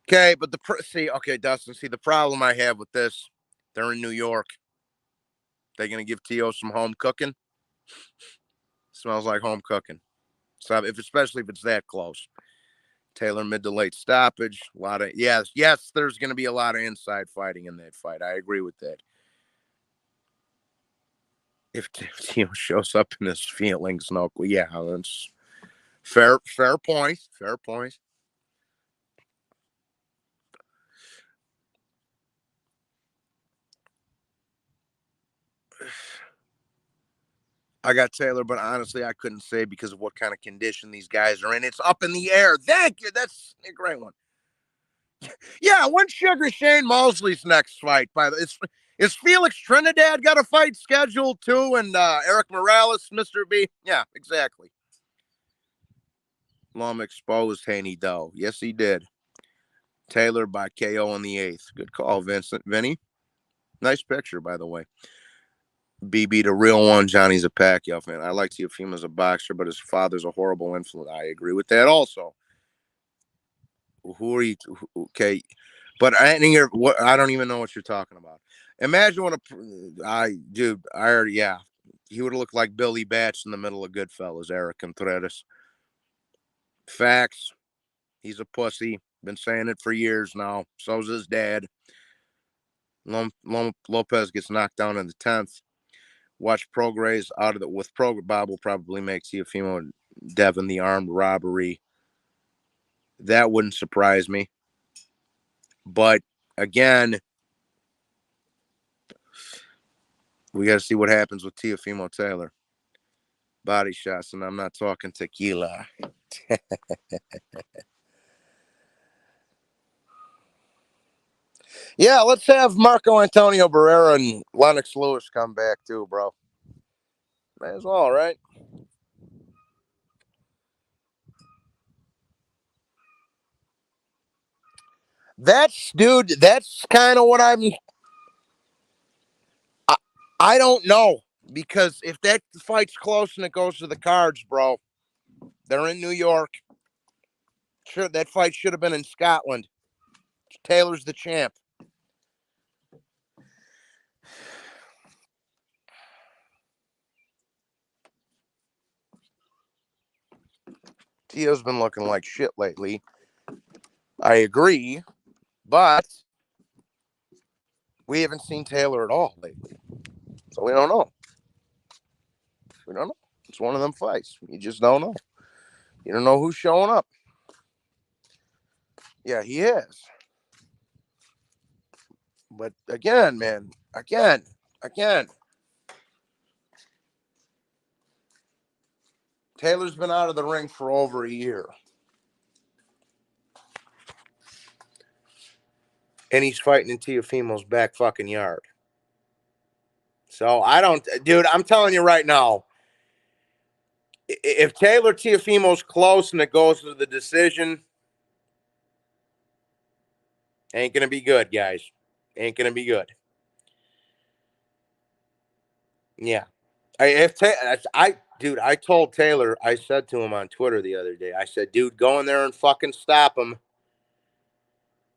Okay, but Dustin, see, the problem I have with this, they're in New York. They're going to give Teo some home cooking. Smells like home cooking. So, especially if it's that close. Taylor mid to late stoppage. A lot of, yes, there's going to be a lot of inside fighting in that fight. I agree with that. If Teo shows up in his feelings, no, yeah, that's fair point. Fair point. I got Taylor, but honestly, I couldn't say because of what kind of condition these guys are in. It's up in the air. Thank you. That's a great one. Yeah, when Sugar Shane Mosley's next fight? Is Felix Trinidad got a fight scheduled too? And Eric Morales, Mr. B? Yeah, exactly. Lom exposed Haney Doe. Yes, he did. Taylor by KO in the 8th. Good call, Vincent. Vinny. Nice picture, by the way. BB, the real one. Johnny's a Pacquiao fan. I like Teofimo as a boxer, but his father's a horrible influence. I agree with that also. Who are you? Okay. But I don't even know what you're talking about. Imagine what I already, yeah. He would have looked like Billy Batch in the middle of Goodfellas, Eric Contreras. Facts. He's a pussy. Been saying it for years now. So's his dad. Lopez gets knocked down in the 10th. Watch Prograis out of the with Bob will probably make Teofimo and Devin the armed robbery. That wouldn't surprise me. But again, we got to see what happens with Teofimo Taylor. Body shots, and I'm not talking tequila. Yeah, let's have Marco Antonio Barrera and Lennox Lewis come back too, bro. May as well, right? That's kind of what I don't know. Because if that fight's close and it goes to the cards, bro, they're in New York. Sure, that fight should have been in Scotland. Taylor's the champ. Teo's been looking like shit lately. I agree, but we haven't seen Taylor at all lately. So we don't know. We don't know. It's one of them fights. You just don't know. You don't know who's showing up. Yeah, he is. But again, man, again. Taylor's been out of the ring for over a year. And he's fighting in Teofimo's back fucking yard. So I don't, dude, I'm telling you right now, if Taylor Teofimo's close and it goes to the decision, ain't gonna be good, guys. Ain't gonna be good. Yeah. I told Taylor, I said to him on Twitter the other day, I said, dude, go in there and fucking stop him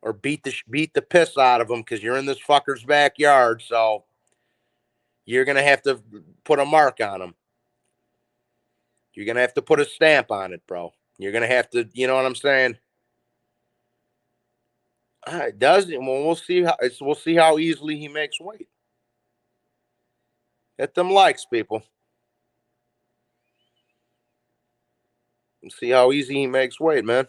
or beat the piss out of him because you're in this fucker's backyard. So you're gonna have to put a mark on him. You're gonna have to put a stamp on it, bro. You're gonna have to, you know what I'm saying? It does. Well, we'll see how easily he makes weight. Hit them likes, people. And see how easy he makes weight, man.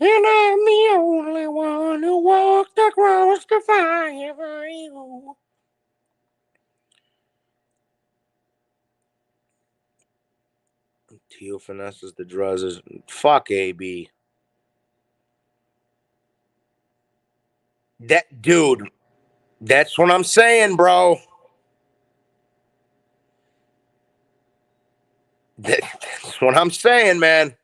And I'm the only one who walked across the fire for you. Teal finesses the druzzes. Fuck AB. That dude. That's what I'm saying, bro. That's what I'm saying, man.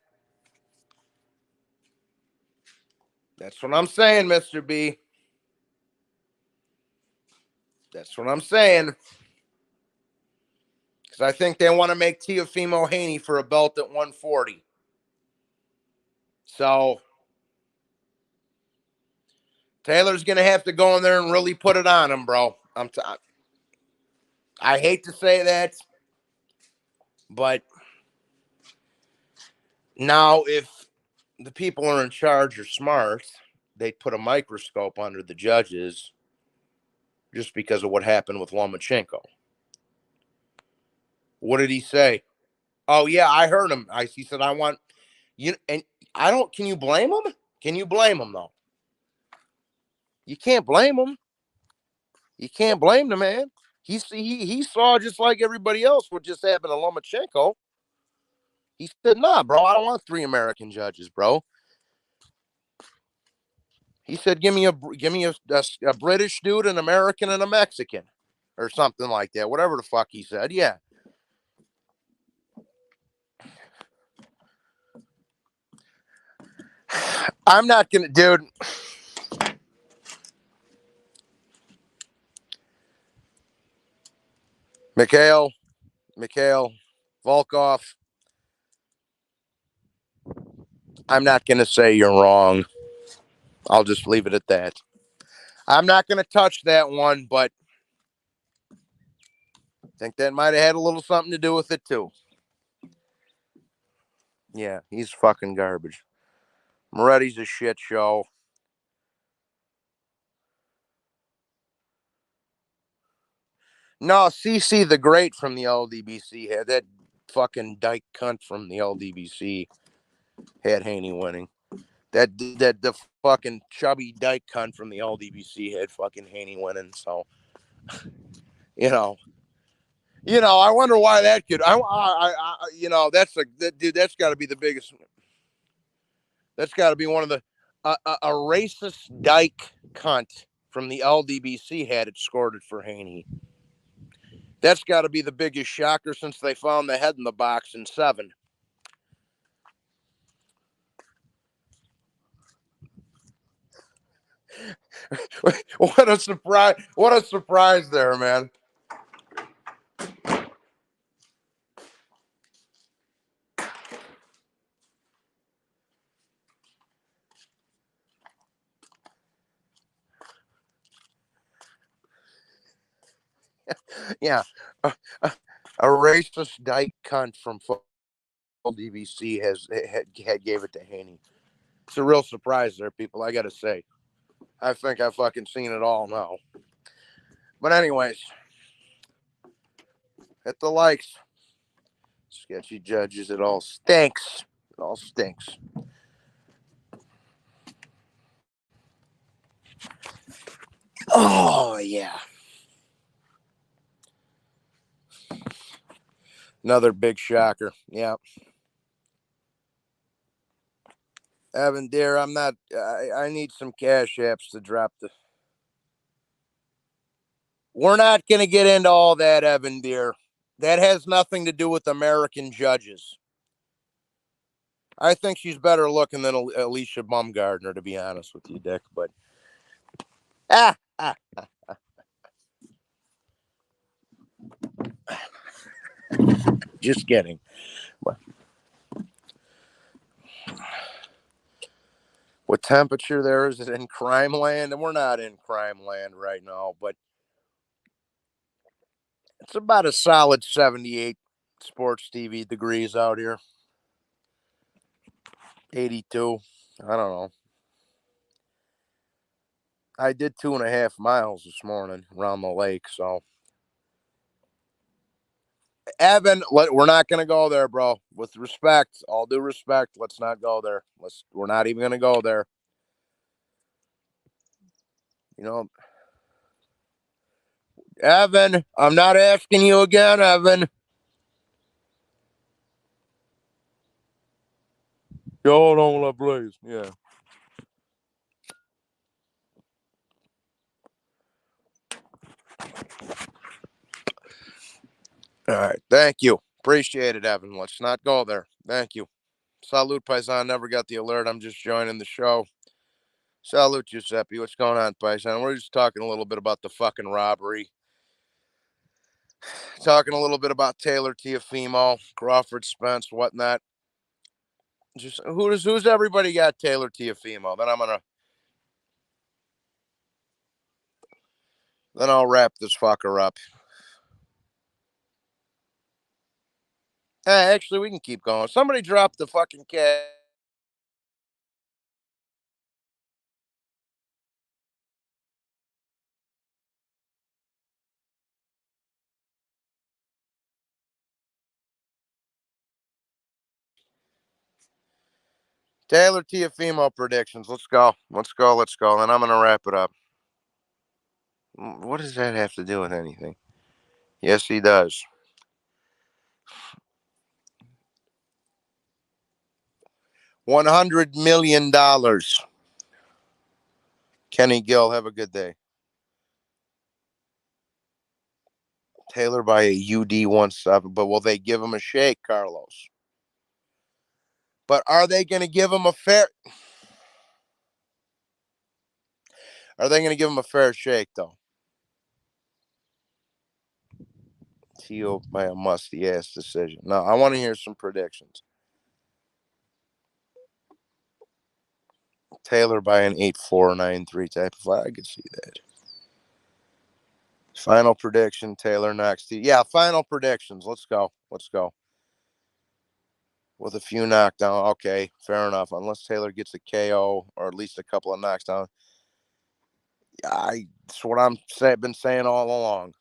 That's what I'm saying, Mr. B. That's what I'm saying. Because I think they want to make Teofimo Haney for a belt at 140. So Taylor's going to have to go in there and really put it on him, bro. I hate to say that, but now if the people who are in charge are smart, they'd put a microscope under the judges just because of what happened with Lomachenko. What did he say? Oh, yeah, I heard him. He said, I want you. And I don't, can you blame him? Can you blame him, though? You can't blame him. You can't blame the man. He saw just like everybody else what just happened to Lomachenko. He said, nah, bro, I don't want 3 American judges, bro. He said, give me a British dude, an American, and a Mexican. Or something like that. Whatever the fuck he said. Yeah. I'm not going to, dude. Mikhail, Volkov. I'm not going to say you're wrong. I'll just leave it at that. I'm not going to touch that one, but I think that might have had a little something to do with it, too. Yeah, he's fucking garbage. Moretti's a shit show. No, CC the Great from the LDBC had that fucking dyke cunt from the LDBC had Haney winning. That the fucking chubby dyke cunt from the LDBC had fucking Haney winning. So, you know, I wonder why that could. Dude. That's got to be the biggest. That's got to be one of the a racist dyke cunt from the LDBC had it scored it for Haney. That's got to be the biggest shocker since they found the head in the box in 7. What a surprise. What a surprise there, man. Yeah. A racist dyke cunt from DVC had gave it to Haney. It's a real surprise there, people. I got to say. I think I've fucking seen it all now. But anyways, hit the likes. Sketchy judges, it all stinks. It all stinks. Oh, yeah. Another big shocker. Yeah. Evan, dear, I'm not. I need some cash apps to drop the. We're not going to get into all that, Evan, dear. That has nothing to do with American judges. I think she's better looking than Alicia Baumgardner, to be honest with you, Dick. But ah, ah, just kidding. What temperature there is it in crime land? And we're not in crime land right now, but it's about a solid 78 sports TV degrees out here. 82. I don't know. I did 2.5 miles this morning around the lake. So, Evan, we're not going to go there, bro. With respect, all due respect, let's not go there. We're not even going to go there. You know, Evan, I'm not asking you again, Evan. Yo, don't let blaze. Yeah. All right. Thank you. Appreciate it, Evan. Let's not go there. Thank you. Salute, Paisan. Never got the alert. I'm just joining the show. Salute, Giuseppe. What's going on, Paisan? We're just talking a little bit about the fucking robbery. Talking a little bit about Taylor Teofimo, Crawford Spence, whatnot. Just who's everybody got Taylor Teofimo? Then I'll wrap this fucker up. Actually, we can keep going. Somebody drop the fucking cat. Taylor Teofimo predictions. Let's go. Let's go. Let's go. And I'm going to wrap it up. What does that have to do with anything? Yes, he does. $100 million. Kenny Gill, have a good day. Taylor by a UD-17, but will they give him a shake, Carlos? But are they going to give him a fair? Are they going to give him a fair shake, though? Teal by a musty-ass decision. No, I want to hear some predictions. Taylor by an 8-4, 9-3 type of fight. I could see that. Final prediction, Taylor knocks T. Yeah, final predictions. Let's go. Let's go. With a few knockdowns. Okay, fair enough. Unless Taylor gets a KO or at least a couple of knockdowns. That's what been saying all along.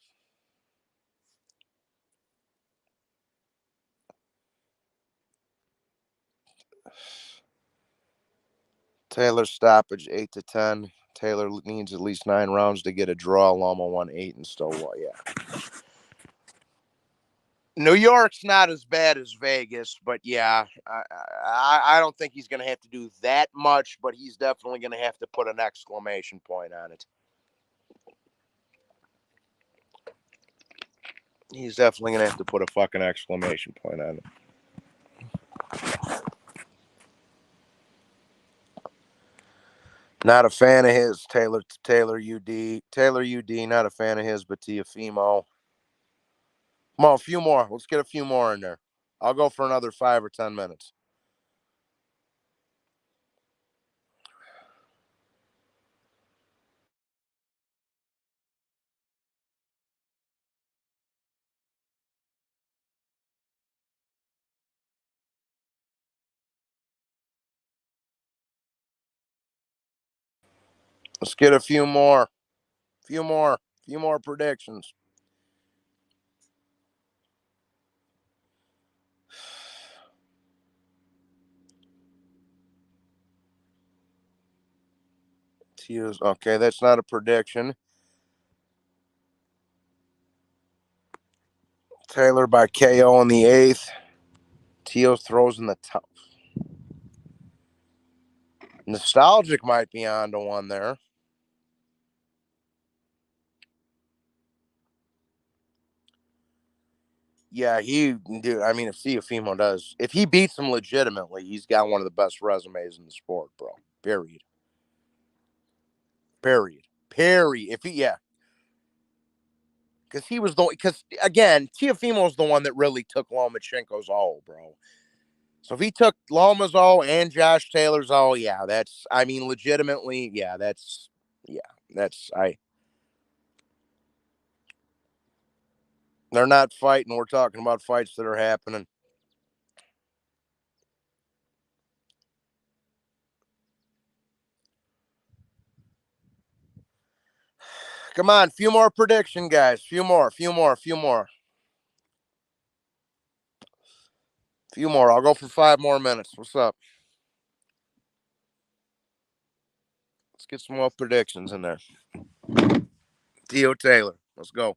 Taylor stoppage 8-10. Taylor needs at least 9 rounds to get a draw. Loma won 8 and still won. Yeah. New York's not as bad as Vegas, but yeah, I don't think he's going to have to do that much, but he's definitely going to have to put an exclamation point on it. He's definitely going to have to put a fucking exclamation point on it. Not a fan of his, Taylor UD. Not a fan of his, but Teofimo. Come on, a few more. Let's get a few more in there. I'll go for another 5 or 10 minutes. Let's get a few more. Few more predictions. Okay, that's not a prediction. Taylor by KO in the 8th. Teo throws in the top. Nostalgic might be on to one there. Yeah, dude. I mean, if Teofimo does, if he beats him legitimately, he's got one of the best resumes in the sport, bro. Period. Period. Period. If he, yeah, because he was the, because again, Teofimo's the one that really took Lomachenko's all, bro. So if he took Loma's all and Josh Taylor's all, yeah, that's, I mean, legitimately, yeah, that's, they're not fighting. We're talking about fights that are happening. Come on, few more prediction, guys. Few more. I'll go for 5 more minutes. What's up? Let's get some more predictions in there. Theo Taylor. Let's go.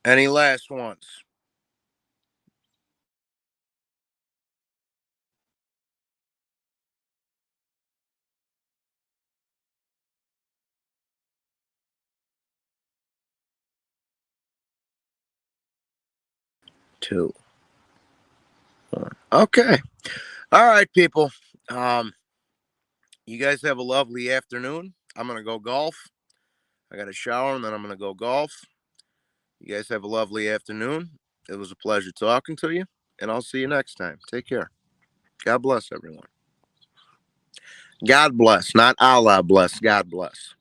Any last ones? Two. One. Okay. All right, people. Um, you guys have a lovely afternoon. I'm gonna go golf. I got a shower and then I'm gonna go golf. You guys have a lovely afternoon. It was a pleasure talking to you, and I'll see you next time. Take care. God bless everyone. God bless, not Allah bless. God bless.